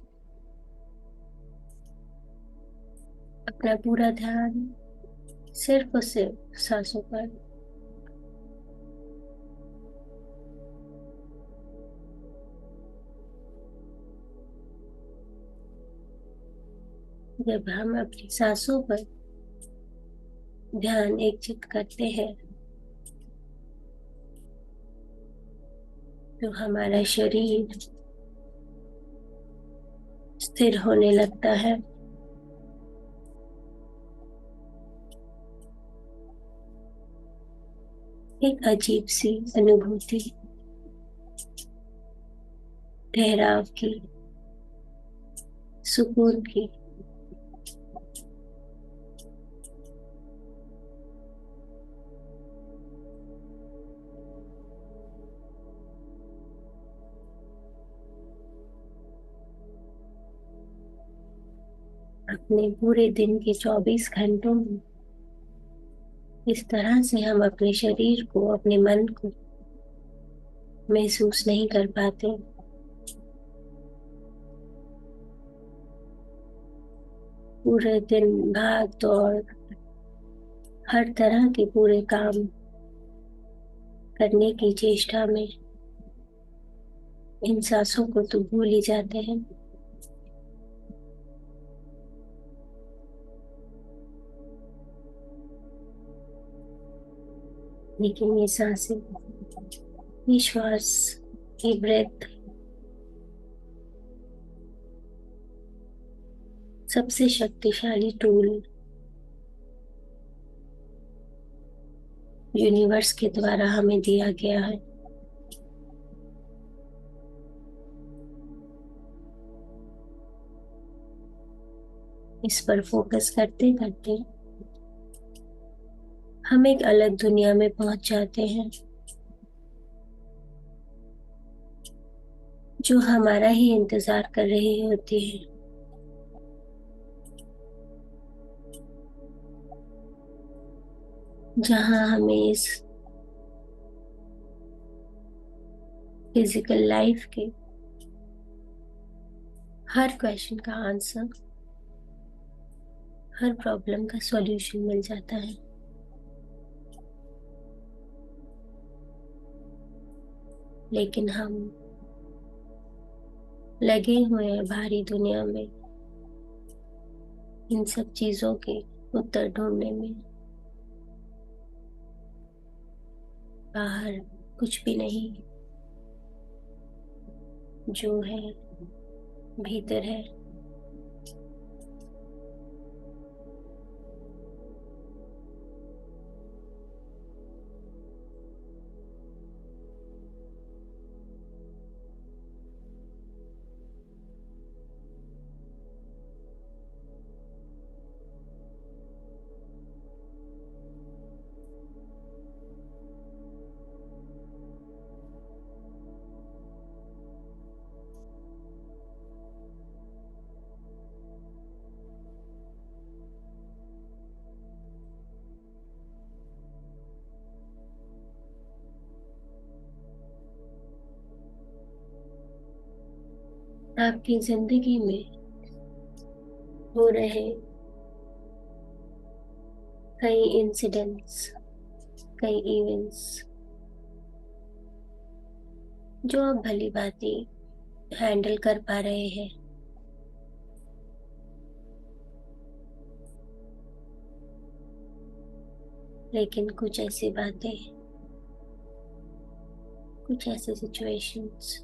A: अपना पूरा ध्यान सिर्फ और सिर्फ सांसों पर। जब हम अपनी सांसों पर ध्यान एकचित करते हैं तो हमारा शरीर स्थिर होने लगता है। एक अजीब सी अनुभूति ठहराव की, सुकून की अपने पूरे दिन के 24 घंटों में इस तरह से हम अपने शरीर को, अपने मन को महसूस नहीं कर पाते। पूरे दिन भाग दौड़, हर तरह के पूरे काम करने की चेष्टा में इन सांसों को तो भूल ही जाते हैं। लेकिन ये सांसें, ये श्वास, ये ब्रेथ सबसे शक्तिशाली टूल यूनिवर्स के द्वारा हमें दिया गया है। इस पर फोकस करते करते हम एक अलग दुनिया में पहुंच जाते हैं, जो हमारा ही इंतजार कर रही होती है। जहां हमें इस फिजिकल लाइफ के हर क्वेश्चन का आंसर, हर प्रॉब्लम का सॉल्यूशन मिल जाता है। लेकिन हम लगे हुए हैं भारी दुनिया में इन सब चीजों के उत्तर ढूंढने में। बाहर कुछ भी नहीं, जो है भीतर है। आपकी जिंदगी में हो रहे कई इंसिडेंट्स, कई इवेंट्स जो आप भली भांति हैंडल कर पा रहे हैं, लेकिन कुछ ऐसी बातें, कुछ ऐसे सिचुएशंस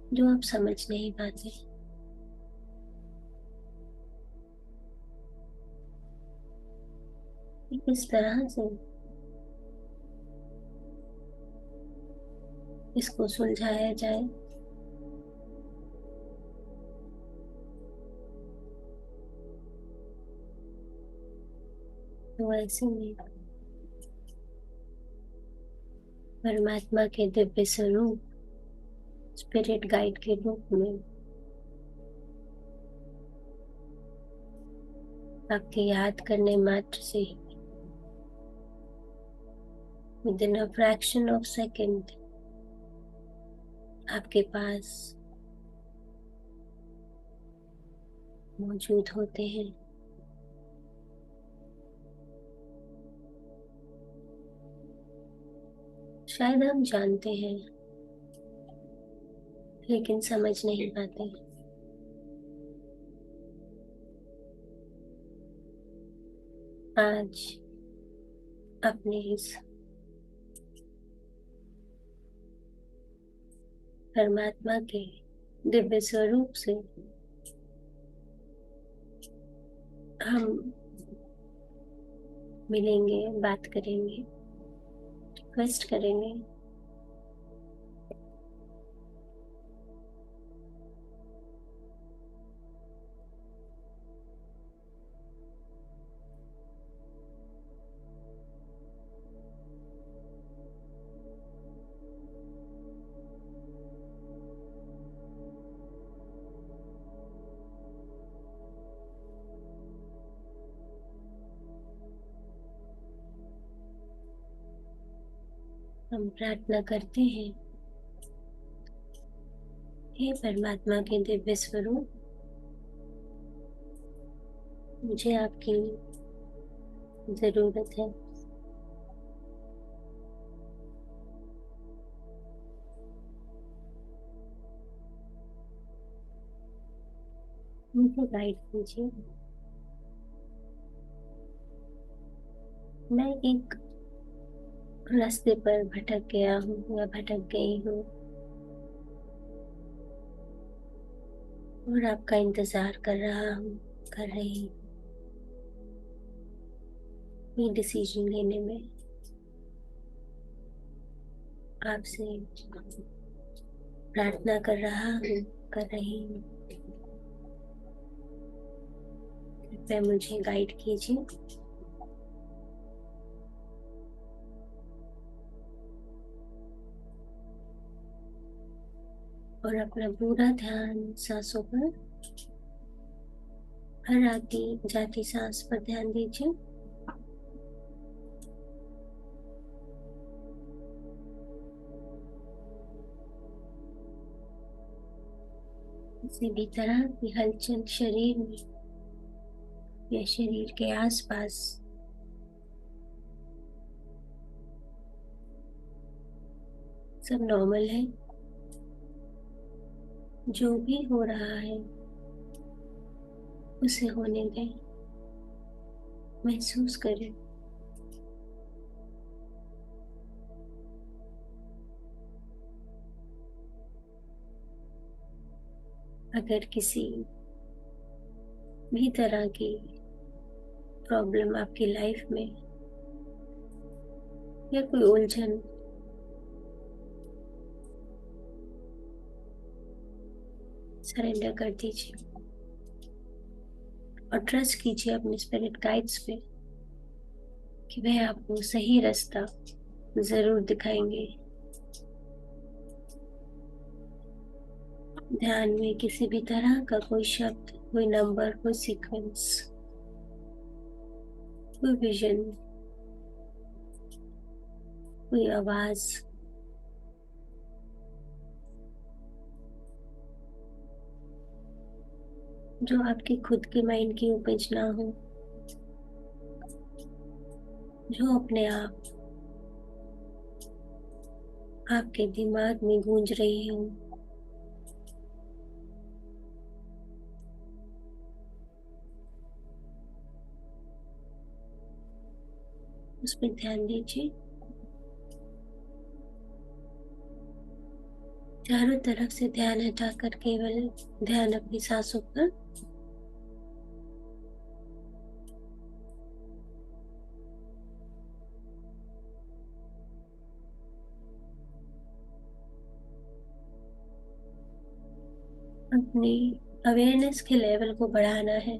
A: जो आप समझ नहीं पाते। किस तरह से इसको सुलझाया जाए। तो ऐसे में परमात्मा के दिव्य स्वरूप, स्पिरिट गाइड के रूप में आपके याद करने मात्र से ही within a fraction of second आपके पास मौजूद होते हैं। शायद हम जानते हैं, लेकिन समझ नहीं पाते। आज अपने इस परमात्मा के दिव्य स्वरूप से हम मिलेंगे, बात करेंगे, रिक्वेस्ट करेंगे। हम प्रार्थना करते हैं, हे परमात्मा के दिव्य स्वरूप, मुझे आपकी जरूरत है। मुझे गाइड कीजिए। मैं एक रास्ते पर भटक गया हूँ या भटक गई हूँ, और आपका इंतजार कर रहा हूँ, कर रही हूँ। ये डिसीजन लेने में आपसे प्रार्थना कर रहा हूँ, कर रही हूँ। कृपया मुझे गाइड कीजिए। और अपना पूरा ध्यान सांसों पर, हर आती जाती सांस पर ध्यान दीजिए। किसी भी तरह की हलचल शरीर में या शरीर के आसपास सब नॉर्मल है। जो भी हो रहा है उसे होने दें, महसूस करें। अगर किसी भी तरह की प्रॉब्लम आपकी लाइफ में या कोई उलझन, सरेंडर कर दीजिए और ट्रस्ट कीजिए अपने स्पिरिट गाइड्स पे कि वह आपको सही रास्ता जरूर दिखाएंगे। ध्यान में किसी भी तरह का कोई शब्द, कोई नंबर, कोई सीक्वेंस, कोई विजन, कोई आवाज जो आपकी खुद के माइंड की उपज ना हो, जो अपने आप आपके दिमाग में गूंज रही हो, उस पर ध्यान दीजिए। चारों तरफ से ध्यान हटाकर केवल ध्यान अपनी सांसों पर। अपनी अवेयरनेस के लेवल को बढ़ाना है,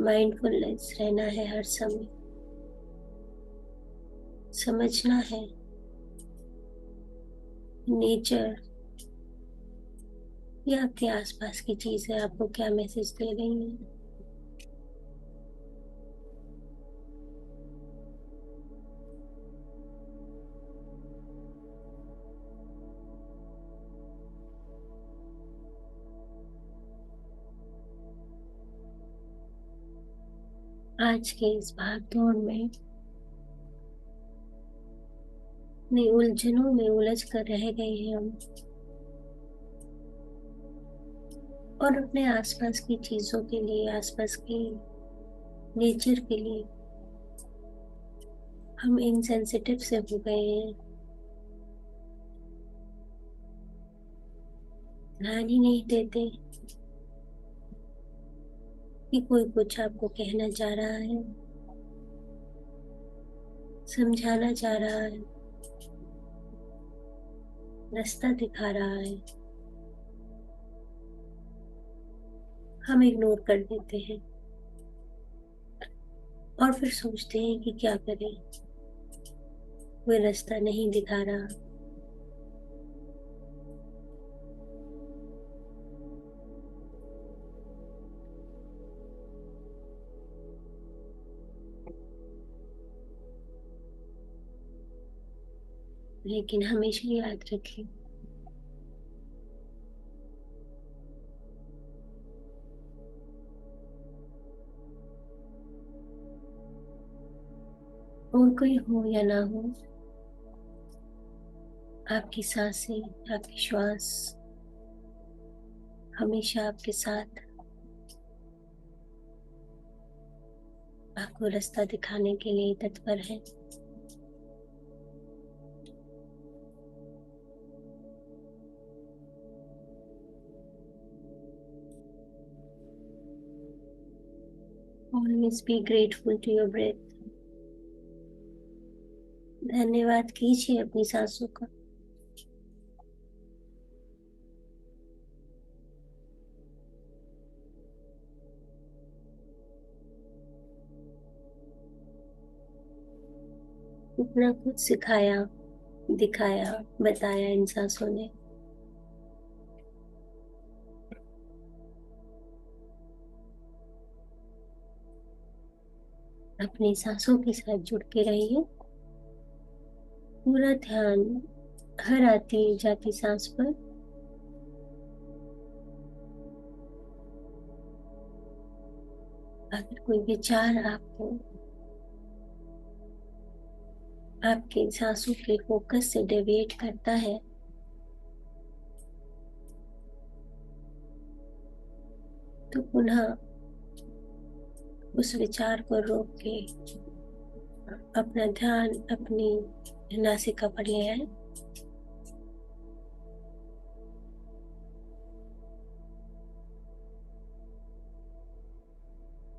A: माइंडफुलनेस रहना है हर समय, समझना है नेचर या आपके आसपास की चीजें आपको क्या मैसेज दे रही हैं। आज के इस भाग दौड़ में अपनी उलझनों में उलझ कर रह गए हैं हम, और अपने आसपास की चीजों के लिए, आसपास के नेचर के लिए हम इनसेंसिटिव से हो गए हैं। ध्यान ही नहीं देते कि कोई कुछ आपको कहना चाह रहा है, समझाना चाह रहा है, रास्ता दिखा रहा है। हम इग्नोर कर देते हैं और फिर सोचते हैं कि क्या करें, कोई रास्ता नहीं दिखा रहा। लेकिन हमेशा याद रखें, और कोई हो या ना हो, आपकी सांसें, आपकी श्वास हमेशा आपके साथ आपको रास्ता दिखाने के लिए तत्पर है। Always be grateful to your breath. धन्यवाद कीजिए अपनी सांसों का। इतना कुछ सिखाया, दिखाया, बताया इन सांसों ने। अपनी सांसों के साथ जुड़ के रहिए। पूरा ध्यान हर आती जाती सांस पर। अगर कोई विचार आपको आपके सांसों के फोकस से डेविएट करता है, तो पुनः उस विचार को रोक के अपना ध्यान अपनी नासिका पर ले आए।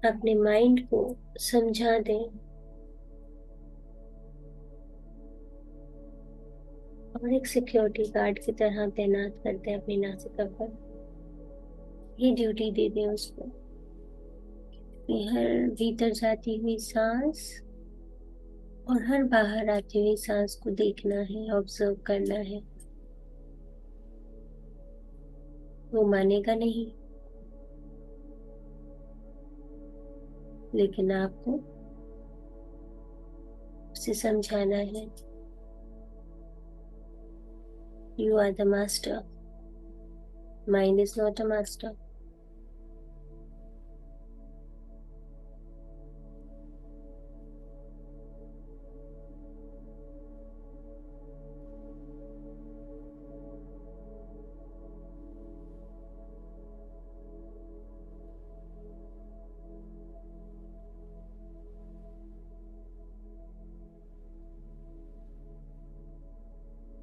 A: अपने माइंड को समझा दें और एक सिक्योरिटी गार्ड की तरह तैनात कर दें अपनी नासिका पर। ये ड्यूटी दे दें उसको कि हर भीतर जाती हुई सांस और हर बाहर आती हुई सांस को देखना है, ऑब्जर्व करना है। वो मानेगा नहीं, लेकिन आपको उसे समझाना है, you are the master, mind is not a master.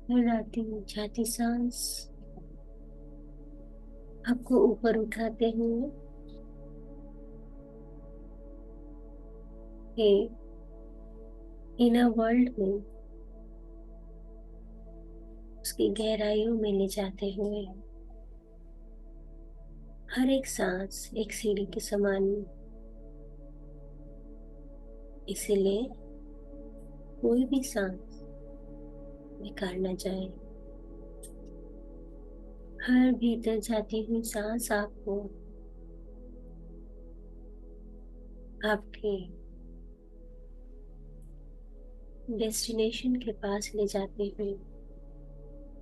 A: हर आती जाती सांस आपको ऊपर उठाते हुए इनर वर्ल्ड में, उसकी गहराइयों में ले जाते हुए, हर एक सांस एक सीढ़ी के समान। इसीलिए कोई भी सांस बेकार न जाए। हर भीतर जाती हुई सांस आपको आपके डेस्टिनेशन के पास ले जाते हुए,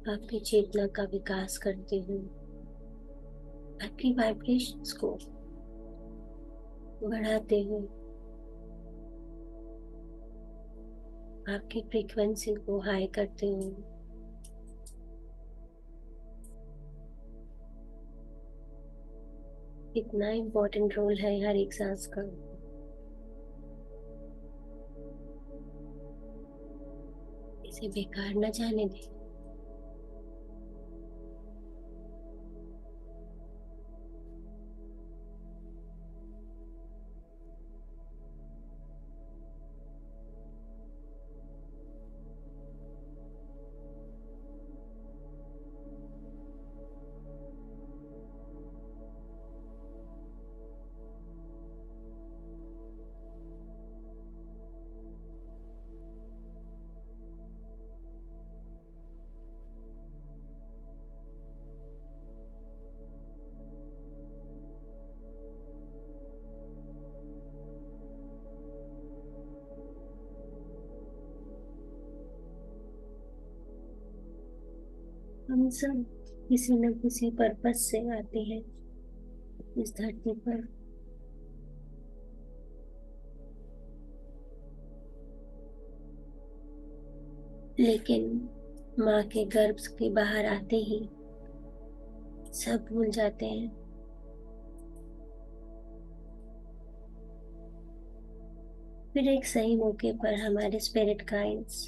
A: आपकी चेतना का विकास करते हुए, आपकी वाइब्रेशंस को बढ़ाते हुए, आपकी फ्रीक्वेंसी को हाई करते हुए, इतना इम्पोर्टेंट रोल है हर एक सांस का। इसे बेकार न जाने दें। हम सब किसी न किसी पर्पस से आते हैं इस धरती पर। लेकिन माँ के गर्भ के बाहर आते ही सब भूल जाते हैं। फिर एक सही मौके पर हमारे स्पिरिट गाइड्स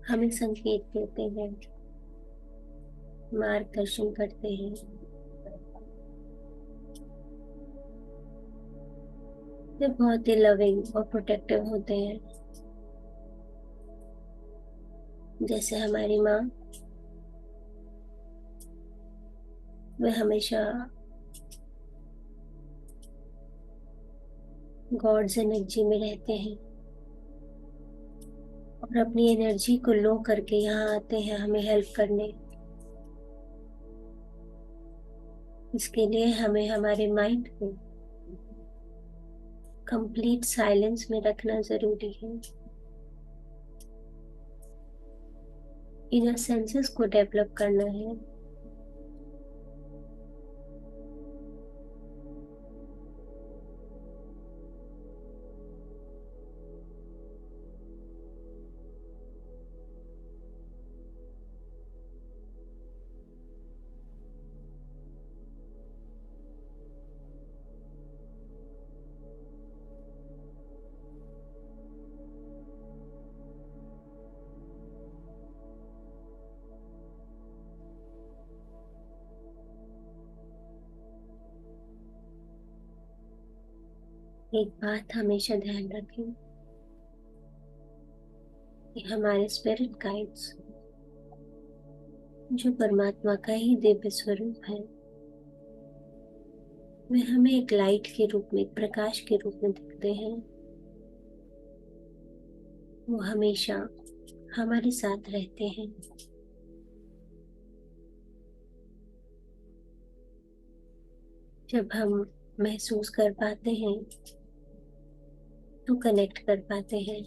A: हमें संकेत देते हैं, मार्गदर्शन करते हैं। वे बहुत ही लविंग और प्रोटेक्टिव होते हैं। जैसे हमारी माँ, वे हमेशा गॉड्स एनर्जी में रहते हैं। और अपनी एनर्जी को लो करके यहाँ आते हैं हमें हेल्प करने। इसके लिए हमें हमारे माइंड को कंप्लीट साइलेंस में रखना जरूरी है। इनर सेंसेस को डेवलप करना है। एक बात हमेशा ध्यान रखें कि हमारे स्पिरिट गाइड्स, जो परमात्मा का ही दिव्य स्वरूप है, वे हमें एक लाइट के रूप में, एक प्रकाश के रूप में दिखते हैं। वो हमेशा हमारे साथ रहते हैं। जब हम महसूस कर पाते हैं तो कनेक्ट कर पाते हैं।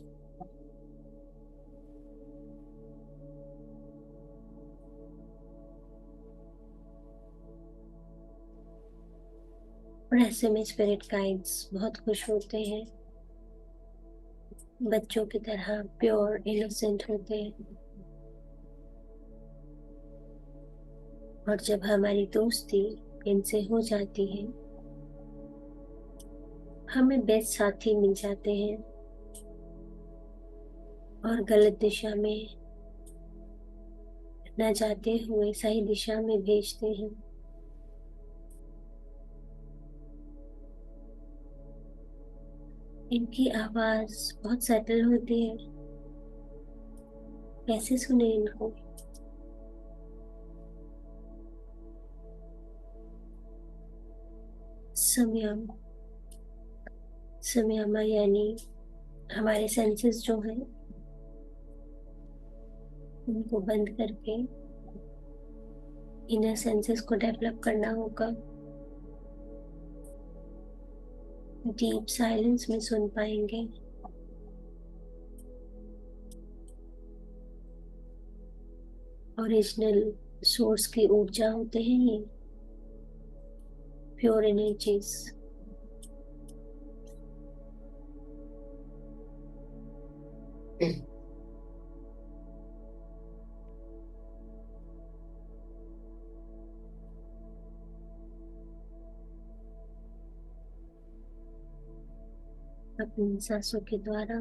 A: और ऐसे में स्पिरिट गाइड्स बहुत खुश होते हैं, बच्चों की तरह प्योर इनोसेंट होते हैं। और जब हमारी दोस्ती इनसे हो जाती है, हमें बेस्ट साथी मिल जाते हैं और गलत दिशा में न जाते हुए सही दिशा में भेजते हैं। इनकी आवाज बहुत सटल होती है। कैसे सुने इनको? संयम, संयम यानी हमारे सेंसेस जो हैं उनको बंद करके इनर सेंसेस को डेवलप करना होगा। डीप साइलेंस में सुन पाएंगे। ओरिजिनल सोर्स की ऊर्जा होते हैं ये, प्योर एनर्जीज। अपनी सांसों के द्वारा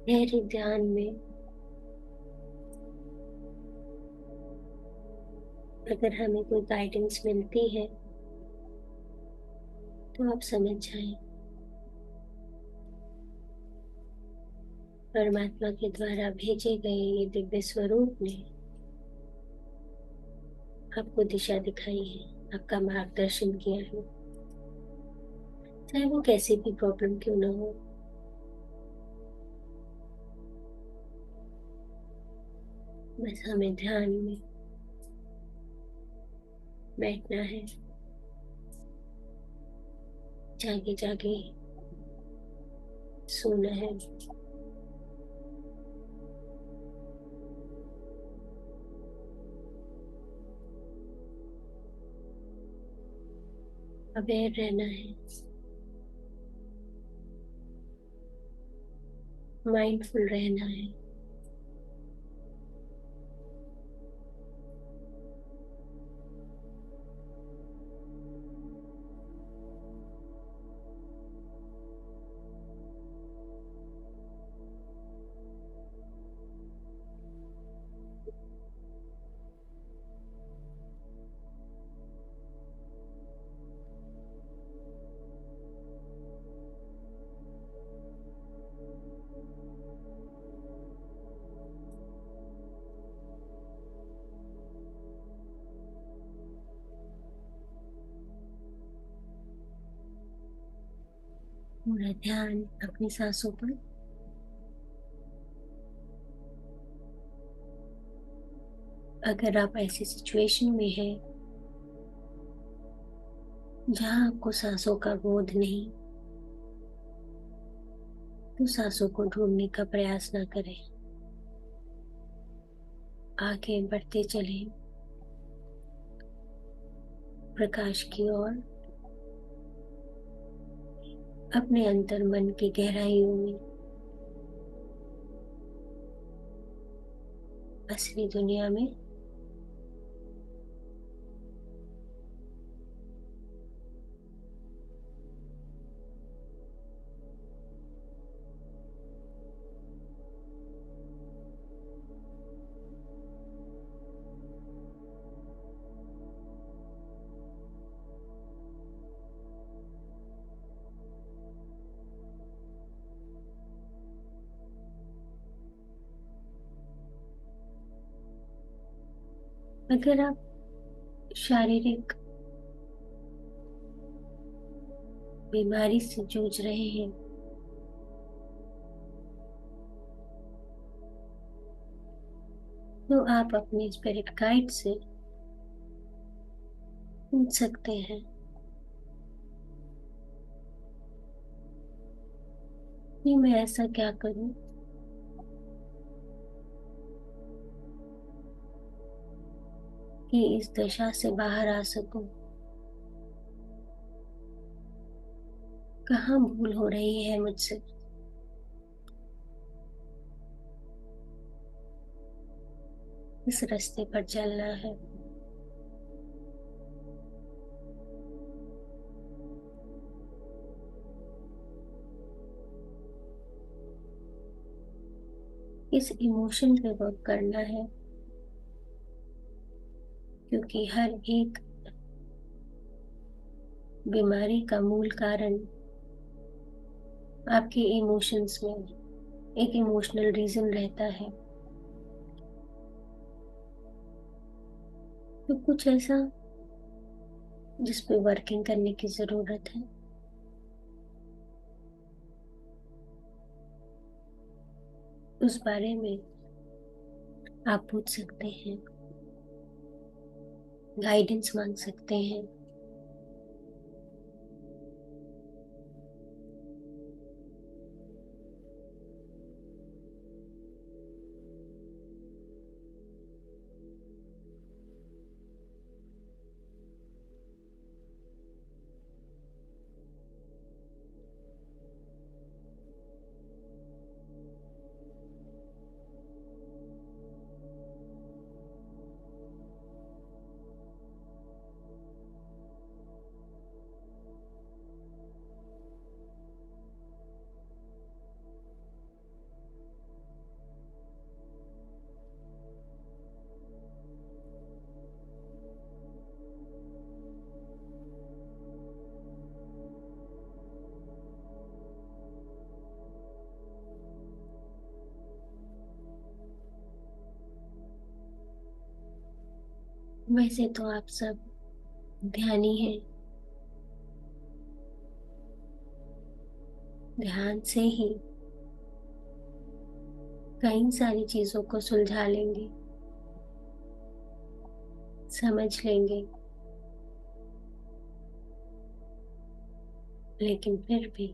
A: गहरे ध्यान में अगर हमें कोई गाइडेंस मिलती है तो आप समझ जाएं, परमात्मा के द्वारा भेजे गए ये दिव्य स्वरूप ने आपको दिशा दिखाई है, आपका मार्गदर्शन किया है, चाहे वो कैसी भी प्रॉब्लम क्यों ना हो। बस हमें ध्यान में बैठना है, जागे जागे सोना है। अवेयर रहना है, माइंडफुल रहना है। पूरा ध्यान अपनी सांसों पर। अगर आप ऐसी सिचुएशन में हैं जहां आपको सांसों का बोध नहीं, तो सांसों को ढूंढने का प्रयास ना करें। आगे बढ़ते चलें प्रकाश की ओर, अपने अंतर मन की गहराइयों में, असली दुनिया में। अगर आप शारीरिक बीमारी से जूझ रहे हैं, तो आप अपने स्पिरिट गाइड से पूछ सकते हैं कि मैं ऐसा क्या करूं कि इस दशा से बाहर आ सकूं। कहाँ भूल हो रही है मुझसे। इस रास्ते पर चलना है। इस इमोशन पे वर्क करना है, क्योंकि हर एक बीमारी का मूल कारण आपके इमोशंस में एक इमोशनल रीजन रहता है। तो कुछ ऐसा जिस पे वर्किंग करने की जरूरत है, उस बारे में आप पूछ सकते हैं, गाइडेंस मांग सकते हैं। वैसे तो आप सब ध्यानी हैं, ध्यान से ही कई सारी चीजों को सुलझा लेंगे, समझ लेंगे। लेकिन फिर भी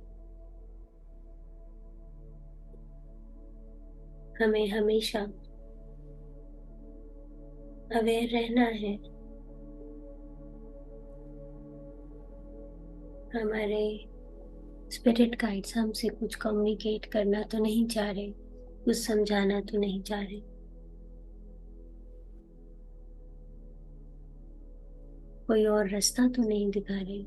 A: हमें हमेशा अवेयर रहना है। हमारे स्पिरिट गाइड्स हमसे कुछ कम्युनिकेट करना तो नहीं चाह रहे, कुछ समझाना तो नहीं चाह रहे, कोई और रास्ता तो नहीं दिखा रहे।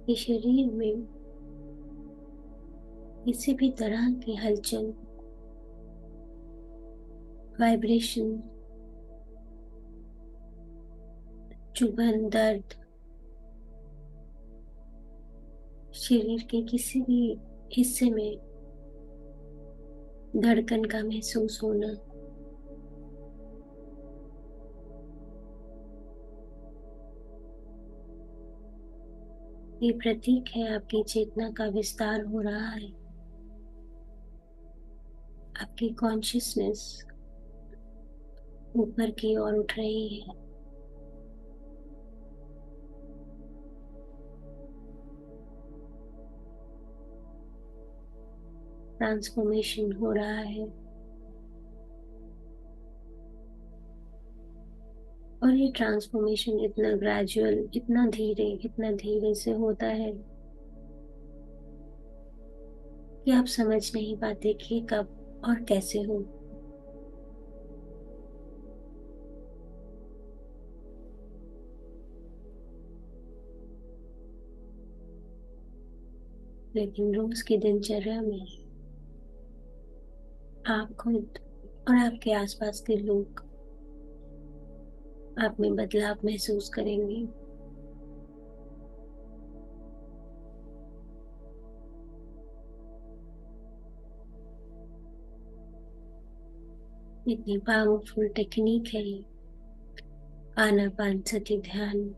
A: आपके शरीर में किसी भी तरह की हलचल, वाइब्रेशन, चुभन, दर्द, शरीर के किसी भी हिस्से में धड़कन का महसूस होना, ये प्रतीक है आपकी चेतना का विस्तार हो रहा है। आपकी कॉन्शियसनेस ऊपर की ओर उठ रही है। ट्रांसफॉर्मेशन हो रहा है और ये ट्रांसफॉर्मेशन इतना ग्रेजुअल, इतना धीरे से होता है कि आप समझ नहीं पाते कि कब और कैसे हो। लेकिन रोज की दिनचर्या में आप खुद और आपके आसपास के लोग आप में बदलाव महसूस करेंगे। इतनी पावरफुल टेक्निक है आनापानसती ध्यान।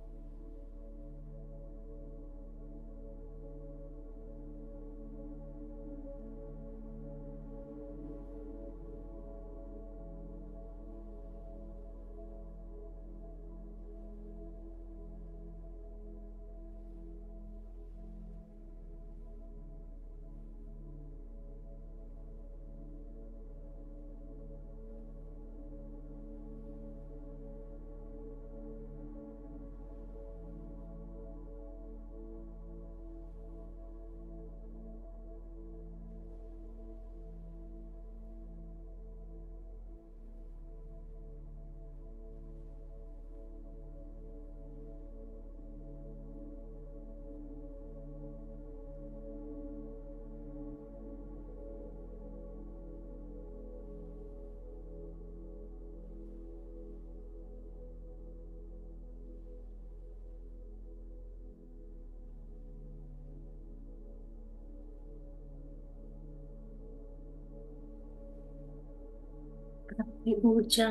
A: आपकी ऊर्जा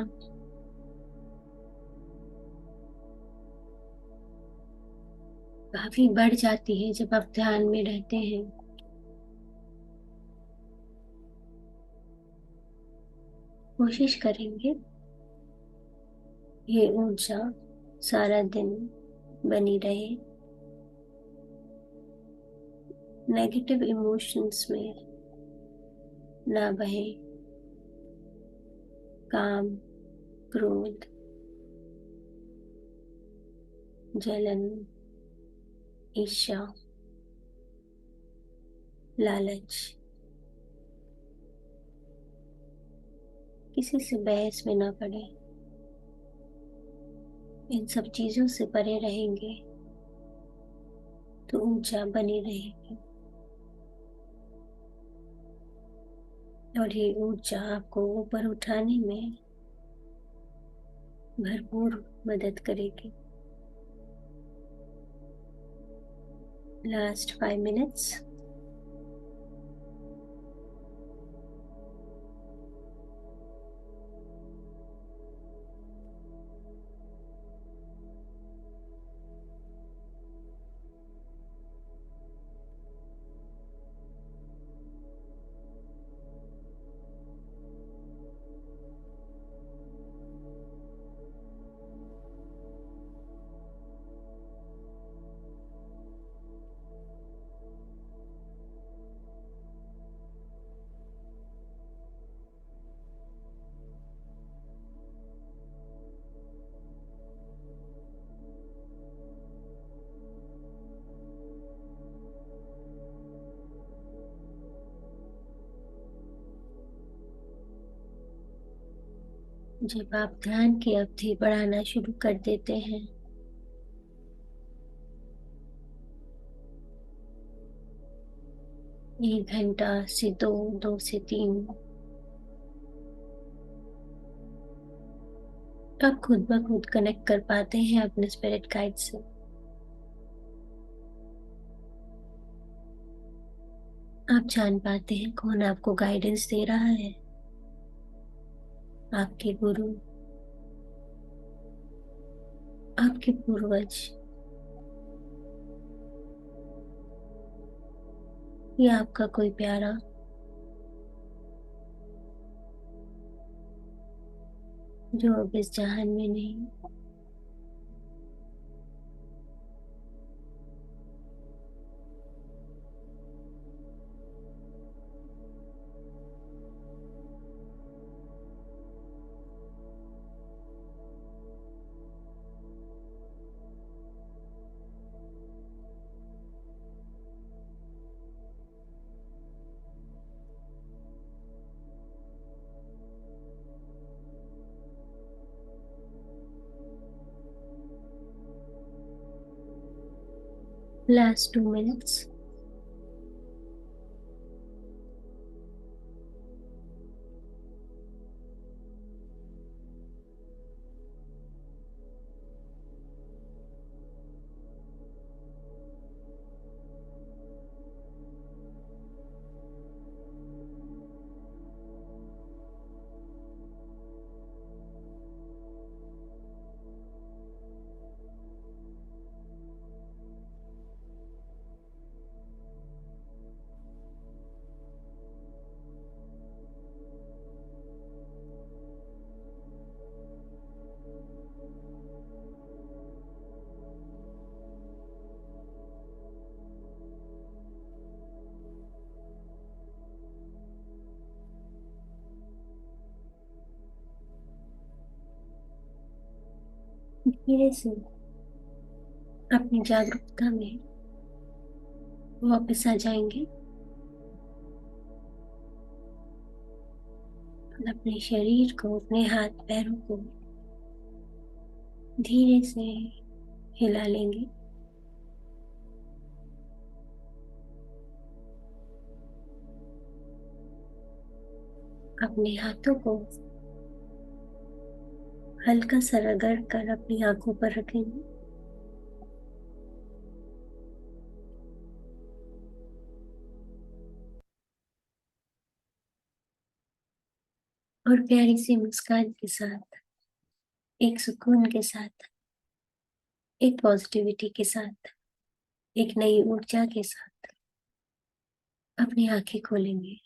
A: काफी बढ़ जाती है जब आप ध्यान में रहते हैं। कोशिश करेंगे ये ऊर्जा सारा दिन बनी रहे। नेगेटिव इमोशंस में ना बहे। काम, क्रोध, जलन, ईर्ष्या, लालच, किसी से बहस में ना पड़े। इन सब चीजों से परे रहेंगे तो ऊर्जा बनी रहेगी और ये ऊर्जा आपको ऊपर उठाने में भरपूर मदद करेगी। Last 5 minutes. जब आप ध्यान की अवधि बढ़ाना शुरू कर देते हैं 1 घंटा से 2, 2 से 3 आप खुद ब खुद कनेक्ट कर पाते हैं अपने स्पिरिट गाइड से। आप जान पाते हैं कौन आपको गाइडेंस दे रहा है। आपके गुरु, आपके पूर्वज या आपका कोई प्यारा, जो अब इस जहान में नहीं। Last 2 minutes. धीरे से अपनी जागरूकता में वापस आ जाएंगे। अपने शरीर को, अपने हाथ पैरों को धीरे से हिला लेंगे। अपने हाथों को हल्का सा रगड़ कर अपनी आंखों पर रखेंगे और प्यारी सी मुस्कान के साथ, एक सुकून के साथ, एक पॉजिटिविटी के साथ, एक नई ऊर्जा के साथ अपनी आंखें खोलेंगे।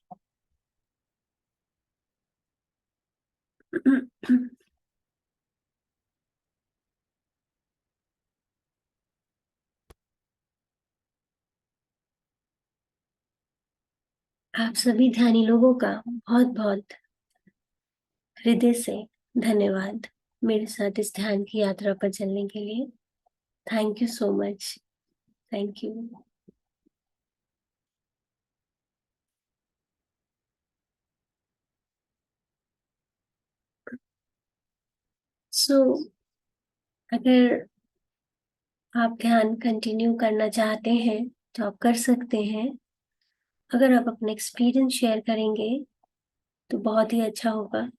A: आप सभी ध्यानी लोगों का बहुत बहुत हृदय से धन्यवाद मेरे साथ इस ध्यान की यात्रा पर चलने के लिए। Thank you so much. Thank you. So अगर आप ध्यान कंटिन्यू करना चाहते हैं तो आप कर सकते हैं। अगर आप अपना एक्सपीरियंस शेयर करेंगे तो बहुत ही अच्छा होगा।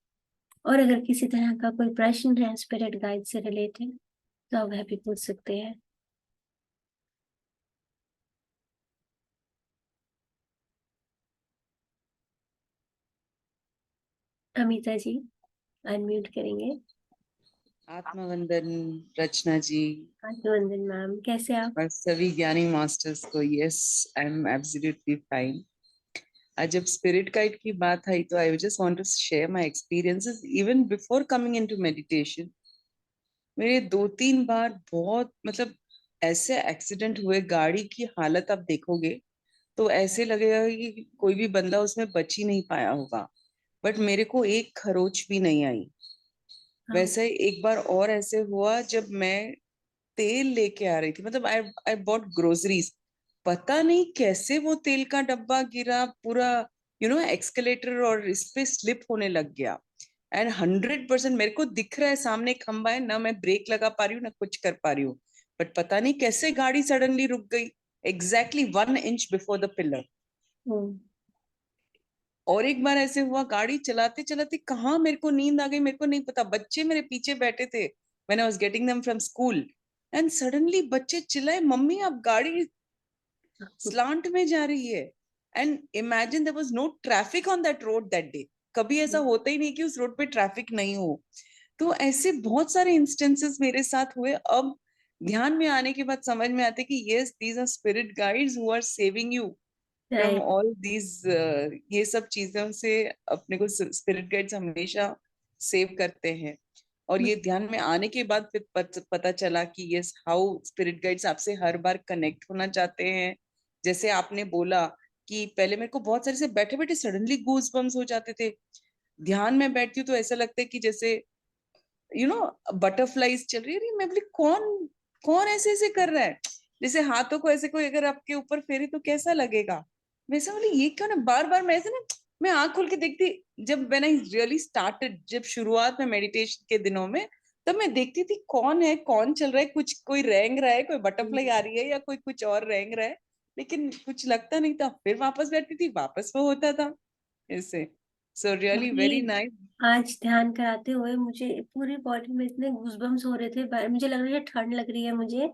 A: और अगर किसी तरह का कोई प्रश्न है स्पिरिट गाइड से रिलेटेड तो आप वह भी पूछ सकते हैं। अमिता जी अनम्यूट करेंगे।
B: आत्मवंदन रचना जी
A: आत्मवंदन मैम, कैसे आप?
B: और सभी ज्ञानी मास्टर्स को। Yes, I am absolutely fine. आज जब स्पिरिट गाइड की बात आई तो I just want to share my experiences even before coming into meditation. मेरे 2-3 बार बहुत मतलब ऐसे एक्सीडेंट हुए, गाड़ी की हालत आप देखोगे तो ऐसे लगेगा कि कोई भी बंदा उसमें बच ही नहीं पाया होगा, बट मेरे को एक खरोच भी नहीं आई।
A: हाँ।
B: वैसे एक बार और ऐसे हुआ जब मैं तेल लेके आ रही थी, मतलब आई आई बॉट ग्रोसरीज। पता नहीं कैसे वो तेल का डब्बा गिरा पूरा, एक्सकलेटर और इस पे स्लिप होने लग गया। एंड 100% मेरे को दिख रहा है सामने खंबा है ना, मैं ब्रेक लगा पा रही हूँ ना कुछ कर पा रही हूँ, बट पता नहीं कैसे गाड़ी सडनली रुक गई exactly 1 inch before the pillar.
A: Hmm,
B: और एक बार ऐसे हुआ, गाड़ी चलाते चलाते कहाँ मेरे को नींद आ गई, मेरे को नहीं पता, बच्चे मेरे पीछे बैठे थे when I was getting them from school, and suddenly बच्चे चिल्लाए, मम्मी आप गाड़ी स्लांट में जा रही है। And imagine there was no traffic on that road that day. कभी ऐसा होता ही नहीं कि उस रोड पे ट्रैफिक नहीं हो। तो ऐसे बहुत सारे इंस्टेंसेस मेरे साथ हुए। अब ध्यान में आने के बाद समझ में आते कि yes, these are spirit guides who are saving you from
A: right.
B: All these, ये सब चीजों से अपने को स्पिरिट गाइड्स हमेशा सेव करते हैं। और ये ध्यान में आने के बाद फिर पता चला कि यस, हाउ स्पिरिट गाइड्स आपसे हर बार कनेक्ट होना चाहते हैं। जैसे आपने बोला कि पहले मेरे को बहुत सारे से बैठे बैठे सडनली गूज बम्स हो जाते थे। ध्यान में बैठती हूँ तो ऐसा लगता है कि जैसे बटरफ्लाईज चल रही है। मैं बोली कौन कौन ऐसे ऐसे कर रहा है, जैसे हाथों को ऐसे कोई अगर आपके ऊपर फेरे तो कैसा लगेगा, वैसा। बोली ये क्यों ना, बार बार मैं ऐसे ना, मैं आंख खोल के देखती। जब व्हेन आई रियली स्टार्टेड, जब शुरुआत में मेडिटेशन के दिनों में, तब मैं देखती थी कौन है, कौन चल रहा है, कुछ कोई रेंग रहा है, कोई बटरफ्लाई आ रही है या कोई कुछ और रेंग रहा है, लेकिन कुछ लगता नहीं था। फिर वापस बैठती थी, वापस वो होता था ऐसे। सो रियली
A: अभी
B: वेरी नाइस।
A: आज ध्यान कराते हुए मुझे पूरी बॉडी में इतने गूजबम्स हो रहे थे, मुझे लग रहा है ठंड लग रही है मुझे।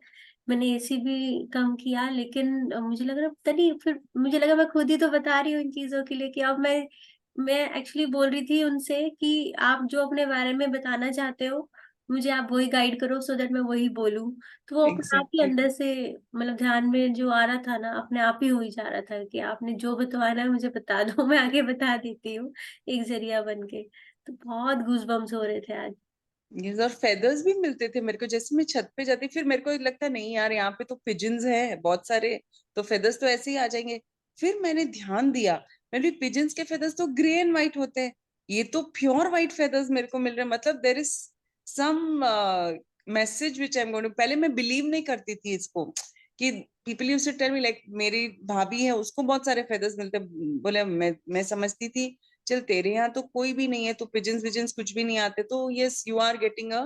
A: मैंने एसी भी कम किया, लेकिन मुझे लग रहा है पता नहीं, फिर मुझे लगा मैं खुद ही तो बता रही हूँ इन चीजों के लिए कि अब मैं एक्चुअली बोल रही थी उनसे कि आप जो अपने बारे में बताना चाहते हो मुझे आप वही गाइड करो, सो दैट मैं वही बोलूं। तो वो अपने आप ही
B: एग्जैक्टली।
A: अंदर से, मतलब ध्यान में जो आ रहा था ना, अपने आप ही हो ही जा रहा था कि आपने जो बतवाना है मुझे बता दो, मैं आगे बता देती हूँ एक जरिया बन के। तो बहुत गूज बम्स हो रहे थे आज।
B: ये और फेदर्स भी मिलते थे मेरे को, जैसे मैं छत पे जाती फिर मेरे को लगता नहीं यार, यहाँ पे तो पिजन्स हैं बहुत सारे, तो फेदर्स तो ऐसे ही आ जाएंगे। फिर मैंने ध्यान दिया, मैंने पिजन्स के फेदर्स तो ग्रे एंड व्हाइट होते हैं, ये तो प्योर व्हाइट फेदर्स मेरे को मिल रहे हैं, मतलब there is some message which I am going to. पहले मैं बिलीव नहीं करती थी इसको, कि people used to tell me, like मेरी भाभी है उसको बहुत सारे फेदर्स मिलते हैं। बोले मैं समझती थी चल तेरे यहाँ तो कोई भी नहीं है तो पिजन्स विजन्स कुछ भी नहीं आते, तो yes you are getting a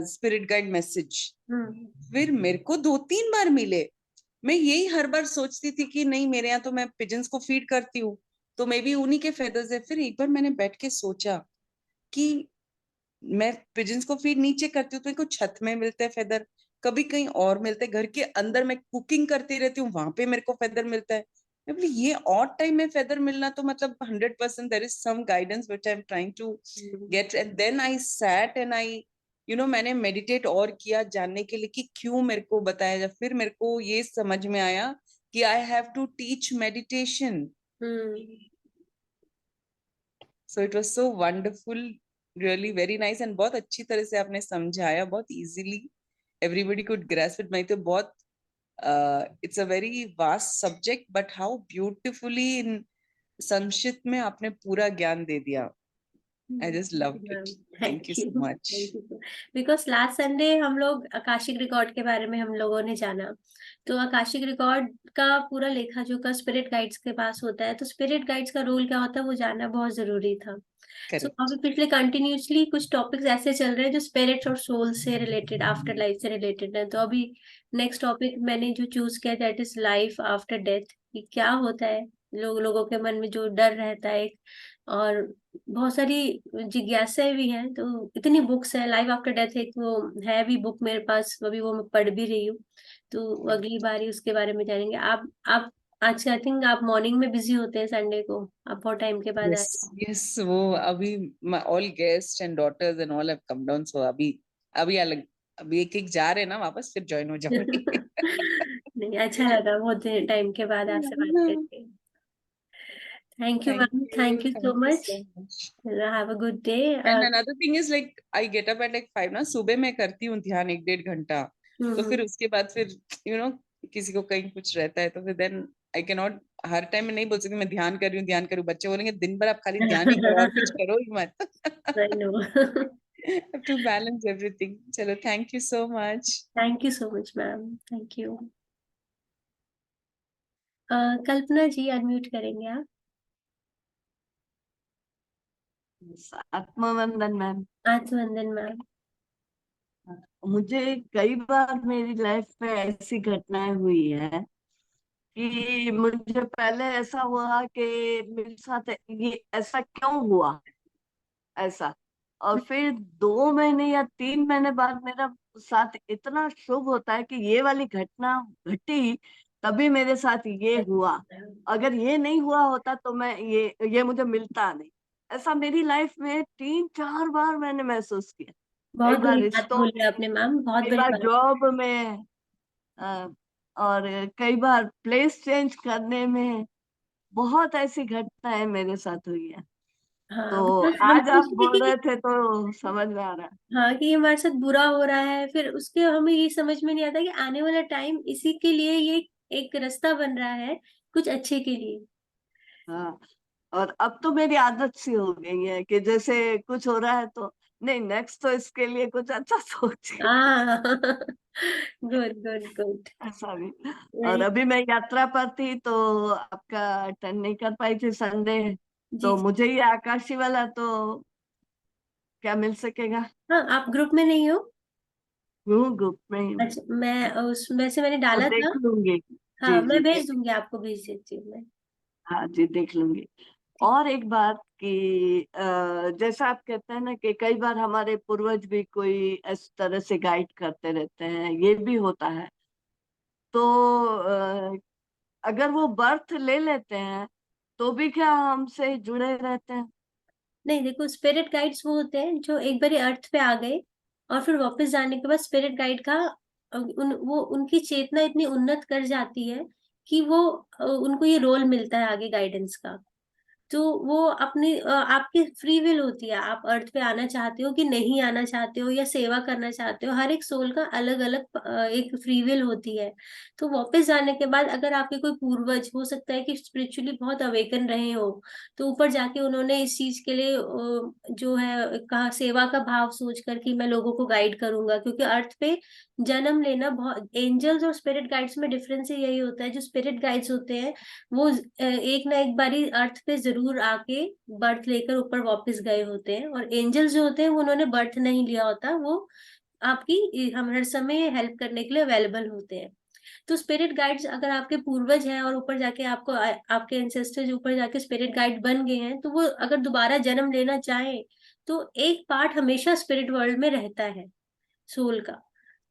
B: spirit guide message.
A: Hmm.
B: फिर मेरे को 2-3 बार मिले। मैं यही हर बार सोचती थी कि नहीं, मेरे यहाँ तो मैं पिजन्स को फीड करती हूँ, तो मे बी उन्हीं के फेदर्स है। फिर एक बार मैंने बैठ के सोचा कि मैं पिजन्स को फीड नीचे करती हूँ तो इनको छत में मिलते हैं फेदर, कभी कहीं और मिलते हैं, घर के अंदर मैं कुकिंग करती रहती हूँ वहां पे मेरे को फेदर मिलता है। मैं बोली ये और टाइम में फेदर मिलना तो मतलब 100% there is some guidance which I am trying to get. And then I sat and I मैंने मेडिटेट और किया जानने के लिए कि क्यों मेरे को बताया जाए। फिर मेरे को ये समझ में आया कि I have to teach meditation.
A: Hmm.
B: So it was so wonderful, really very nice, and बहुत अच्छी तरह से आपने समझाया, बहुत easily everybody could grasp it. मैं तो बहुत it's a very vast subject, but how beautifully in संक्षिप्त में आपने पूरा ज्ञान दे दिया। I just loved it. Thank you
A: thank you,
B: so much.
A: Thank you. Because last Sunday हम लोग आकाशिक रिकॉर्ड के बारे में हम लोगों ने जाना। तो आकाशिक रिकॉर्ड का पूरा लेखा जोखा स्पिरिट गाइड्स के पास होता है, तो स्पिरिट गाइड्स का रोल क्या होता है वो जानना बहुत जरूरी था। सो अभी
B: करेक्ट।
A: पिछले कंटिन्यूसली कुछ टॉपिक्स ऐसे चल रहे हैं जो स्पिरिट और सोल से रिलेटेड, आफ्टर लाइफ से रिलेटेड है। तो अभी नेक्स्ट टॉपिक मैंने जो चूज किया that is life after death, कि क्या होता है, लोगों के मन में जो डर रहता है। और बहुत सारी जिज्ञासाएं भी हैं, तो इतनी बुक्स है, लाइफ आफ्टर डेथ एक वो है भी बुक मेरे पास, अभी वो मैं पढ़ भी रही हूँ। तो अगली बारी उसके बारे में जानेंगे। आप आज आई थिंक आप मॉर्निंग में बिजी होते हैं संडे को, आप बहुत टाइम के बाद आए।
B: यस यस, वो अभी all guest and daughters and all have come down, so अभी अभी अलग, अभी एक एक जा रहे हैं ना वापस, फिर ज्वाइन हो जाऊंगी।
A: नहीं, अच्छा लगा बहुत टाइम के बाद आपसे बात करके। Thank you ma'am, thank you so
B: thank you
A: much.
B: So much.
A: Have a good day.
B: And another thing is like I get up at like 5 ना, सुबह मैं करती हूँ ध्यान 1-1.5 घंटा। तो फिर उसके बाद फिर यू नो किसी को कहीं कुछ रहता है तो फिर देन आई कैन नॉट, हर टाइम मैं नहीं बोल सकती मैं ध्यान कर रही हूँ ध्यान करूँ, बच्चे बोलेंगे दिन भर आप खाली ध्यान ही करो और कुछ करो ही मत।
A: I know.
B: To balance everything. चलो thank you so much.
A: Thank you so much ma'am, thank you. Kalpana ji unmute करेंगे आप?
C: आत्मवंदन मैम।
A: आत्मवंदन मैम।
C: मुझे कई बार मेरी लाइफ में ऐसी घटनाएं हुई है कि मुझे पहले ऐसा हुआ कि मेरे साथ ये ऐसा क्यों हुआ, ऐसा। और फिर 2 महीने या 3 महीने बाद मेरा साथ इतना शुभ होता है कि ये वाली घटना घटी, तभी मेरे साथ ये हुआ। अगर ये नहीं हुआ होता तो मैं ये मुझे मिलता नहीं। ऐसा मेरी लाइफ में 3-4 बार मैंने महसूस किया। कई
A: बहुत
C: बार
A: बड़ी बात
C: रिश्तों
A: बोली
C: में,
A: आपने मैम, बहुत
C: कई
A: बड़ी
C: बार
A: बात।
C: जॉब में, अ, और कई बार प्लेस चेंज करने में। बहुत ऐसी घटनाएं मेरे साथ हुई है।
A: हाँ,
C: तो
A: बिकॉज हम
C: आज आप
A: सोचते
C: बोल
A: हैं
C: रहे
A: कि
C: थे तो समझ में आ रहा है।
A: हाँ, कि हमारे साथ बुरा हो रहा है, फिर उसके हमें ये समझ में नहीं आता कि आने वाला टाइम इसी के लिए ये एक रास्ता बन रहा है, कुछ अच्छे के लिए।
C: हाँ, और अब तो मेरी आदत सी हो गई है कि जैसे कुछ हो रहा है तो नहीं, नेक्स्ट तो इसके लिए कुछ अच्छा सोचे।
A: हाँ। Good good good.
C: ऐसा भी। और
A: वेरी।
C: अभी मैं यात्रा पर थी तो आपका अटेंड नहीं कर पाई थी संडे।
A: जी
C: तो
A: जी।
C: मुझे ये आकाशी वाला तो क्या मिल सकेगा।
A: हाँ, आप ग्रुप में नहीं हो?
C: हूँ, ग्रुप में ही हूँ।
A: अच्छा, मैं उसमें से मैंने
C: तो
A: डाला था।
C: देख लूंगी।
A: हाँ,
C: जी
A: मैं
C: जी,
A: भेज
C: देख।
A: दूंगी, आपको भेज देती हूँ मैं।
C: हाँ जी, देख लूंगी।
A: ठीक।
C: और एक बात कि जैसा आप कहते हैं ना कि कई बार हमारे पूर्वज भी कोई इस तरह से गाइड करते रहते हैं, ये भी होता है। तो अ, अगर वो बर्थ ले लेते हैं तो भी क्या हमसे जुड़े रहते हैं?
A: नहीं, देखो, स्पिरिट गाइड्स वो होते हैं जो एक बार अर्थ पे आ गए और फिर वापस जाने के बाद स्पिरिट गाइड का वो उनकी चेतना इतनी उन्नत कर जाती है कि वो उनको ये रोल मिलता है आगे गाइडेंस का। तो वो अपनी आपकी फ्री विल होती है, आप अर्थ पे आना चाहते हो कि नहीं आना चाहते हो, या सेवा करना चाहते हो। हर एक सोल का अलग अलग एक फ्री विल होती है। तो वापस जाने के बाद अगर आपके कोई पूर्वज हो सकता है कि स्पिरिचुअली बहुत अवेकन रहे हो, तो ऊपर जाके उन्होंने इस चीज के लिए जो है कहा, सेवा का भाव सोच कर कि मैं लोगों को गाइड करूंगा। क्योंकि अर्थ पे जन्म लेना, बहुत एंजल्स और स्पिरिट गाइड्स में डिफरेंस यही होता है, जो स्पिरिट गाइड्स होते हैं वो एक ना एक बारी अर्थ पे जरूर आके बर्थ लेकर ऊपर वापस गए होते हैं। और एंजल्स जो होते हैं वो उन्होंने बर्थ नहीं लिया होता, वो आपकी हम हर समय हेल्प करने के लिए अवेलेबल होते हैं। तो स्पिरिट गाइड्स अगर आपके पूर्वज हैं और ऊपर जाके आपको आपके एंसेस्टर्स ऊपर जाके स्पिरिट गाइड बन गए हैं, तो वो अगर दोबारा जन्म लेना चाहें तो एक पार्ट हमेशा स्पिरिट वर्ल्ड में रहता है, सोल का।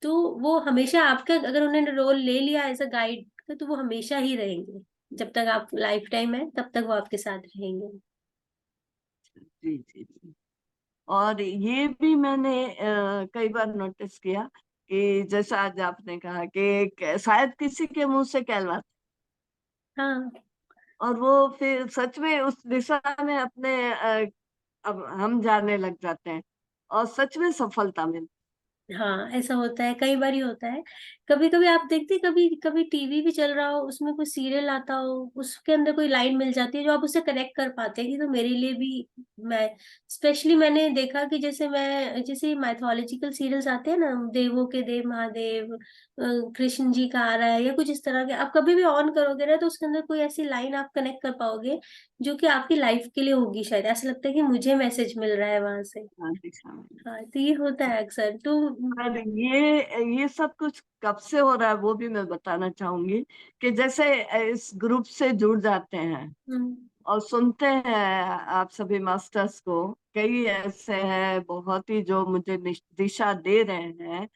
A: तो वो हमेशा आपका, अगर उन्होंने रोल ले लिया एज अ गाइड, तो वो हमेशा ही रहेंगे। जब तक आप लाइफ टाइम है तब तक वो आपके साथ रहेंगे।
C: जी जी जी। और ये भी मैंने कई बार नोटिस किया कि जैसा आज आपने कहा कि शायद किसी के मुंह से कहलवाते,
A: हाँ
C: और वो फिर सच में उस दिशा में अपने अब हम जाने लग जाते हैं और सच में सफलता मिलती
A: हाँ, ऐसा होता है, कई बार ही होता है। कभी कभी आप देखते, कभी कभी टीवी भी चल रहा हो, उसमें कोई सीरियल आता हो, उसके अंदर कोई लाइन मिल जाती है जो आप उससे कनेक्ट कर पाते हैं कि तो मेरे लिए भी। मैं स्पेशली मैंने देखा कि जैसे माइथोलॉजिकल सीरियल्स आते हैं ना, देवों के देव महादेव, कृष्ण जी का आ रहा है या कुछ इस तरह के, आप कभी भी ऑन करोगे ना तो उसके अंदर कोई ऐसी लाइन आप कनेक्ट कर पाओगे जो कि आपकी लाइफ के लिए होगी। शायद ऐसा लगता है कि मुझे मैसेज मिल रहा है वहां से।
C: है दिशा में।
A: हाँ, तो ये होता है अक्सर तो।
C: और ये सब कुछ कब से हो रहा है वो भी मैं बताना चाहूंगी। कि जैसे इस ग्रुप से जुड़ जाते हैं
A: हम्म।
C: और सुनते हैं आप सभी मास्टर्स को, कई ऐसे हैं बहुत ही जो मुझे दिशा दे रहे हैं।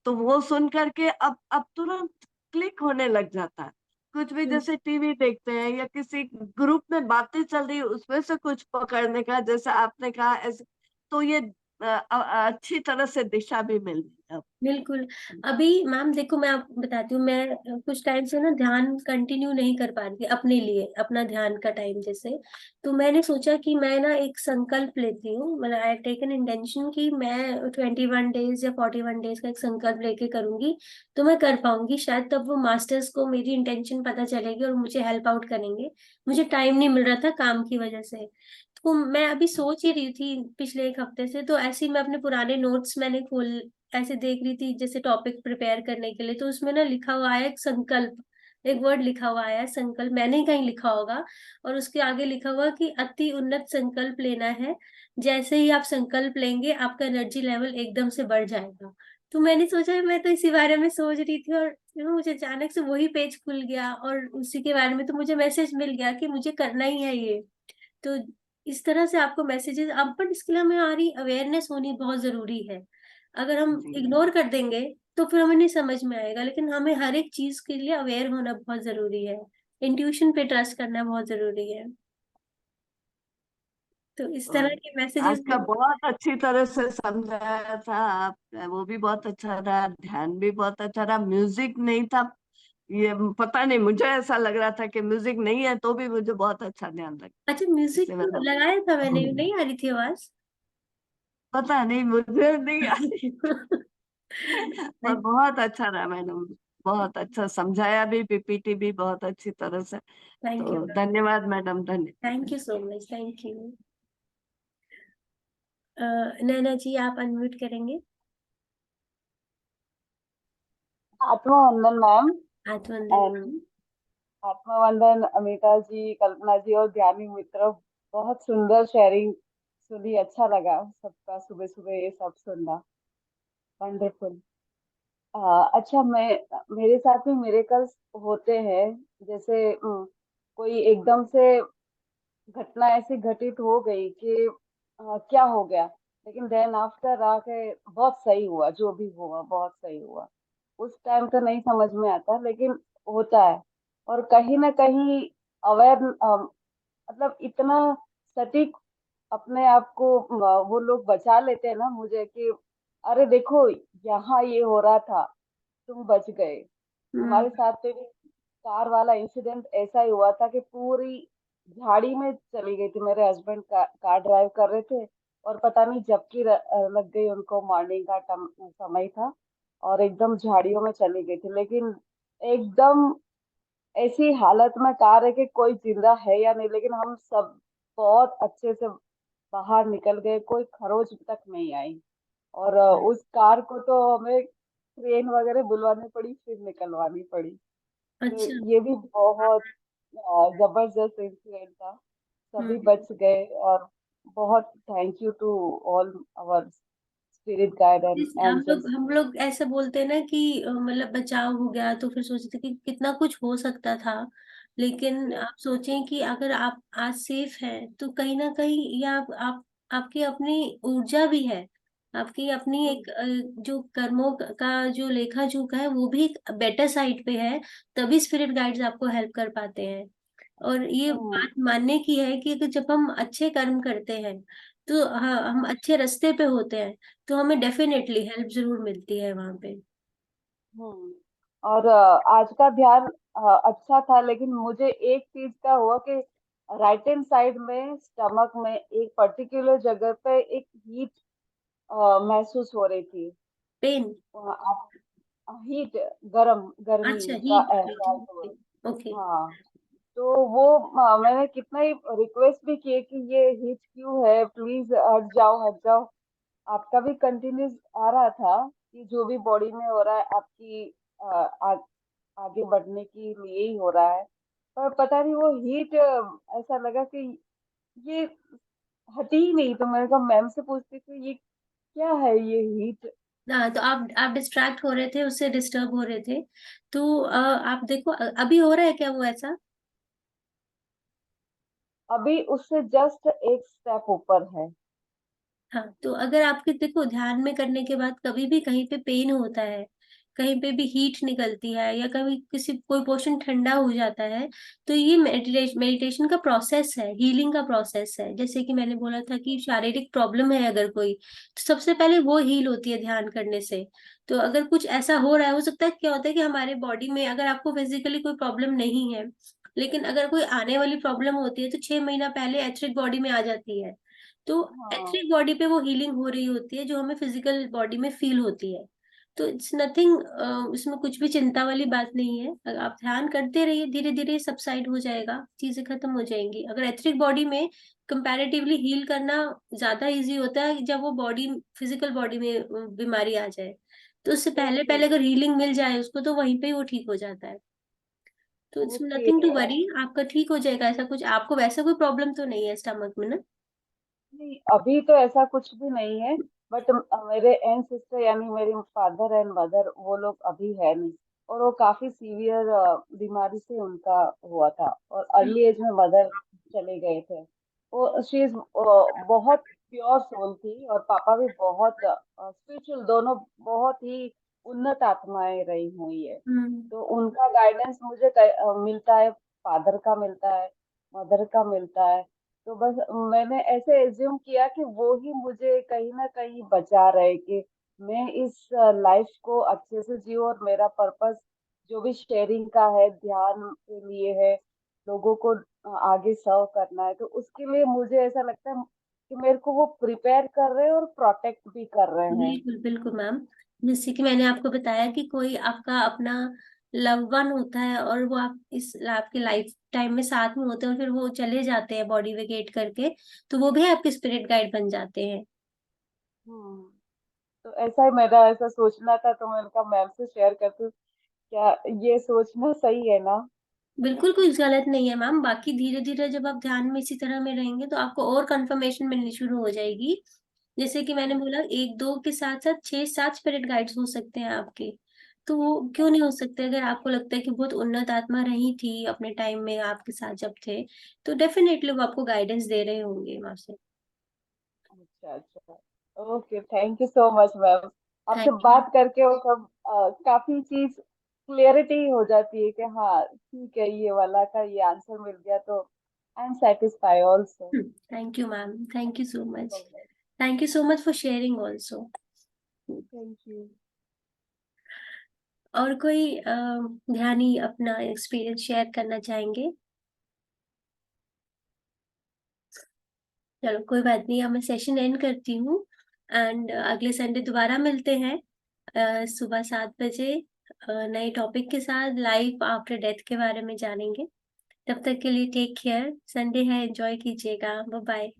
C: तो वो सुन करके अब तुरंत क्लिक होने लग जाता है। कुछ भी
A: हम्म।
C: जैसे टीवी देखते हैं या किसी ग्रुप में बातें चल रही है उसमें से कुछ पकड़ने का, जैसा आपने कहा ऐसे। तो ये अच्छी तरह से दिशा भी मिल रही है अब।
A: बिल्कुल। अभी मैम देखो, मैं आपको बताती हूँ, मैं कुछ टाइम से ना ध्यान कंटिन्यू नहीं कर पा रही थी अपने लिए, अपना ध्यान का टाइम जैसे। तो मैंने सोचा कि मैं ना एक संकल्प लेती हूँ, मतलब आई टेक एन इंटेंशन कि मैं 21 डेज या 41 डेज का एक संकल्प लेके करूंगी, तो मैं कर पाऊंगी शायद। तब वो मास्टर्स को मेरी इंटेंशन पता चलेगी और मुझे हेल्प आउट करेंगे। मुझे टाइम नहीं मिल रहा था काम की वजह से। तो मैं अभी सोच ही रही थी पिछले एक हफ्ते से, तो ऐसे ही मैं अपने पुराने नोट्स मैंने खोल ऐसे देख रही थी जैसे टॉपिक प्रिपेयर करने के लिए, तो उसमें ना लिखा हुआ है एक संकल्प, एक वर्ड लिखा हुआ है संकल्प, मैंने ही कहीं लिखा होगा। और उसके आगे लिखा हुआ कि अति उन्नत संकल्प लेना है, जैसे ही आप संकल्प लेंगे आपका एनर्जी लेवल एकदम से बढ़ जाएगा। तो मैंने सोचा मैं तो इसी बारे में सोच रही थी, और मुझे अचानक से वही पेज खुल गया और उसी के बारे में तो मुझे मैसेज मिल गया कि मुझे करना ही है ये। तो इस तरह से आपको मैसेजेस अब, पर इसके लिए हमें हमारी अवेयरनेस होनी बहुत जरूरी है। अगर हम
C: जी
A: इग्नोर कर देंगे तो फिर हमें नहीं समझ में आएगा, लेकिन हमें हर एक चीज के लिए अवेयर होना बहुत जरूरी है। इंट्यूशन पे ट्रस्ट करना बहुत जरूरी है। तो इस
C: तो
A: तरह के मैसेजेस।
C: आज का बहुत अच्छी तरह से समझाया था आप, वो भी बहुत अच्छा रहा, ध्यान भी बहुत अच्छा रहा। म्यूजिक नहीं था, ये पता नहीं, मुझे ऐसा लग रहा था कि म्यूजिक नहीं है तो भी मुझे बहुत अच्छा ध्यान लगा।
A: अच्छा, म्यूजिक
C: इसलिए
A: तो
C: मैंने
A: लगाया था मैंने, नहीं आ रही थी आवाज।
C: पता नहीं, मुझे नहीं आई। पर बहुत अच्छा रहा मैडम, बहुत अच्छा समझाया भी, पीपीटी भी बहुत अच्छी तरह से।
A: Thank you.
C: तो धन्यवाद मैडम, धन्यवाद।
A: Thank you so much, thank you. Naina ji, आप अनम्यूट करेंगे।
D: आत्मवंदन मैम।
A: आत्मवंदन
D: एंड
A: मैम।
D: आत्मवंदन अमिता जी, कल्पना जी और ज्ञानी मित्र। बहुत सुंदर शेयरिंग सुनी, अच्छा लगा सबका सुबह सुबह ये सब सुनना। वंडरफुल। अच्छा, मेरे साथ में मिरेकल्स होते हैं। जैसे कोई एकदम से घटना ऐसी घटित हो गई कि क्या हो गया, लेकिन देन आफ्टर आके बहुत सही हुआ, जो भी हुआ बहुत सही हुआ। उस टाइम तो नहीं समझ में आता, लेकिन होता है। और कहीं ना कहीं अवेयर, मतलब इतना सटीक अपने आप को वो लोग बचा लेते हैं ना मुझे, कि अरे देखो यहाँ ये हो रहा था, तुम बच गए।
A: हम्म।
D: हमारे साथ पे भी कार वाला इंसिडेंट ऐसा ही हुआ था कि पूरी झाड़ी में चली गई थी। मेरे हस्बैंड कार ड्राइव कर रहे थे, और पता नहीं झपकी लग गई उनको। मॉर्निंग का समय था, और एकदम झाड़ियों में चली गई थी। लेकिन एकदम ऐसी हालत में कार है कि कोई जिंदा है या नहीं, लेकिन हम सब बहुत अच्छे से बाहर निकल गए, कोई खरोच तक नहीं आई। और उस कार को तो हमें क्रेन वगैरह बुलवानी पड़ी, फिर निकलवानी पड़ी। तो
A: अच्छा।
D: ये भी बहुत जबरदस्त इंसिडेंट था। सभी
A: हम्म।
D: बच गए, और बहुत thank you to all our spirit guide and angels.
A: हम लोग ऐसे बोलते हैं ना कि मतलब बचाव हो गया, तो फिर सोचते कि कितना कुछ हो सकता था। लेकिन आप सोचें कि अगर आप आज सेफ हैं तो कहीं ना कहीं, या आप आपकी अपनी ऊर्जा भी है, आपकी अपनी एक जो कर्मों का जो लेखा जोखा है वो भी बेटर साइड पे है। तभी स्पिरिट गाइड्स आपको हेल्प कर पाते हैं। और ये बात मानने की है कि जब हम अच्छे कर्म करते हैं तो हाँ, हम अच्छे रास्ते पे होते हैं, तो हमें डेफिनेटली हेल्प जरूर मिलती है वहां पे।
D: हम्म। और आज का ध्यान अच्छा था, लेकिन मुझे एक चीज का हुआ कि राइट हैंड साइड में स्टमक में एक पर्टिकुलर जगह पे एक हीट महसूस हो रही थी।
A: पेन।
D: हीट, गरम गर्मी
A: अच्छा,
D: का
A: हीट।
D: एहसास हुआ।
A: ओके।
D: हाँ। तो वो मैंने कितना ही रिक्वेस्ट भी किए कि ये हीट क्यों है, प्लीज हट जाओ हट जाओ। आपका भी कंटिन्यूस आ रहा था कि जो भी बॉडी में हो रहा है आपकी आगे बढ़ने के लिए ही हो रहा है। पर पता नहीं वो हीट, ऐसा लगा कि ये हटी ही नहीं। तो मैंने कहा मैम से पूछती थी ये क्या है ये हीट।
A: हाँ, तो आप डिस्ट्रैक्ट हो रहे थे, उससे डिस्टर्ब हो रहे थे। तो आप देखो, अभी हो रहा है क्या वो ऐसा?
D: अभी उससे जस्ट एक स्टेप ऊपर है।
A: हाँ, तो अगर आपके देखो ध्यान में करने के बाद कभी भी कहीं पे पेन होता है, कहीं पे भी हीट निकलती है, या कभी किसी कोई पोर्शन ठंडा हो जाता है, तो ये मेडिटेशन का प्रोसेस है, हीलिंग का प्रोसेस है। जैसे कि मैंने बोला था कि शारीरिक प्रॉब्लम है अगर कोई, तो सबसे पहले वो हील होती है ध्यान करने से। तो अगर कुछ ऐसा हो रहा है, हो सकता है क्या होता है कि हमारे बॉडी में, अगर आपको फिजिकली कोई प्रॉब्लम नहीं है, लेकिन अगर कोई आने वाली प्रॉब्लम होती है तो 6 महीना पहले एथरिक बॉडी में आ जाती है। तो
D: हाँ।
A: एथनिक बॉडी पे वो हीलिंग हो रही होती है जो हमें फिजिकल बॉडी में फील होती है। तो इट्स नथिंग, इसमें कुछ भी चिंता वाली बात नहीं है। अगर आप ध्यान करते रहिए, धीरे धीरे सबसाइड हो जाएगा, चीजें खत्म हो जाएंगी। अगर एथनिक बॉडी में कंपैरेटिवली हील करना ज्यादा इजी होता है जब वो बॉडी, फिजिकल बॉडी में बीमारी आ जाए। तो उससे पहले
D: ओके।
A: पहले अगर हीलिंग मिल जाए उसको, तो वहीं पे ही वो ठीक हो जाता है। तो it's
D: okay.
A: Nothing to worry, आपका ठीक हो जाएगा। ऐसा कुछ आपको वैसा कोई प्रॉब्लम तो नहीं है स्टमक में ना?
D: नहीं, अभी तो ऐसा कुछ भी नहीं है। बट मेरे एंसेस्टर यानी मेरे फादर एंड मदर वो लोग अभी है नहीं, और वो काफी सीवियर बीमारी से उनका हुआ था, और अर्ली एज में मदर चले गए थे। वो शी इज बहुत प्योर सोल थी, और पापा भी बहुत स्पिरिचुअल, दोनों बहुत ही उन्नत आत्माएं रही हुई है। तो उनका गाइडेंस मुझे मिलता है, फादर का मिलता है, मदर का मिलता है। तो बस मैंने ऐसे एज्यूम किया कि वो ही मुझे कहीं ना कहीं बचा रहे, कि मैं इस लाइफ को अच्छे से जीऊँ, और मेरा पर्पस जो भी शेयरिंग का है, ध्यान के लिए है, लोगों को आगे सर्व करना है, तो उसके लिए मुझे ऐसा लगता है कि मेरे को वो प्रिपेयर कर रहे हैं और प्रोटेक्ट भी कर रहे हैं।
A: बिल्कुल बिल्कुल मैम। जैसे कि मैंने आपको बताया कि कोई आपका अपना लव वन होता है और वो आपके लाइफ टाइम में साथ में होते हैं और फिर वो चले जाते हैं बॉडी वेकेट करके, तो वो भी आपके स्पिरिट गाइड बन जाते हैं।
D: हम्म। तो ऐसा ही मेरा ऐसा सोचना था, तो मैंने कहा मैम से शेयर करती हूँ, क्या ये सोचना सही है ना?
A: बिल्कुल कोई गलत नहीं है मैम। बाकी धीरे धीरे जब आप ध्यान में इसी तरह में रहेंगे तो आपको और कंफर्मेशन मिलनी शुरू हो जाएगी। जैसे कि मैंने बोला, एक दो के साथ साथ 6-7 स्पिरिट गाइड्स हो सकते हैं आपके। तो वो क्यों नहीं हो सकते? अगर आपको लगता है कि बहुत उन्नत आत्मा रही थी अपने टाइम में आपके साथ जब थे, तो डेफिनेटली वो आपको गाइडेंस दे रहे होंगे वहां से।
D: अच्छा अच्छा, okay, thank you so much ma'am. आपसे
A: थैंक यू।
D: बात करके वो सब काफी चीज क्लियरिटी हो जाती है कि हाँ ठीक है, ये वाला का ये आंसर मिल गया, तो I am satisfy also.
A: Thank you ma'am, thank you so much. Thank you so much for sharing also.
D: Thank you.
A: और कोई ध्यानी अपना एक्सपीरियंस शेयर करना चाहेंगे? चलो कोई बात नहीं, अब मैं सेशन एंड करती हूँ। एंड अगले संडे दोबारा मिलते हैं सुबह 7 बजे, नए टॉपिक के साथ लाइफ आफ्टर डेथ के बारे में जानेंगे। तब तक के लिए टेक केयर। संडे है, एंजॉय कीजिएगा। Bye bye.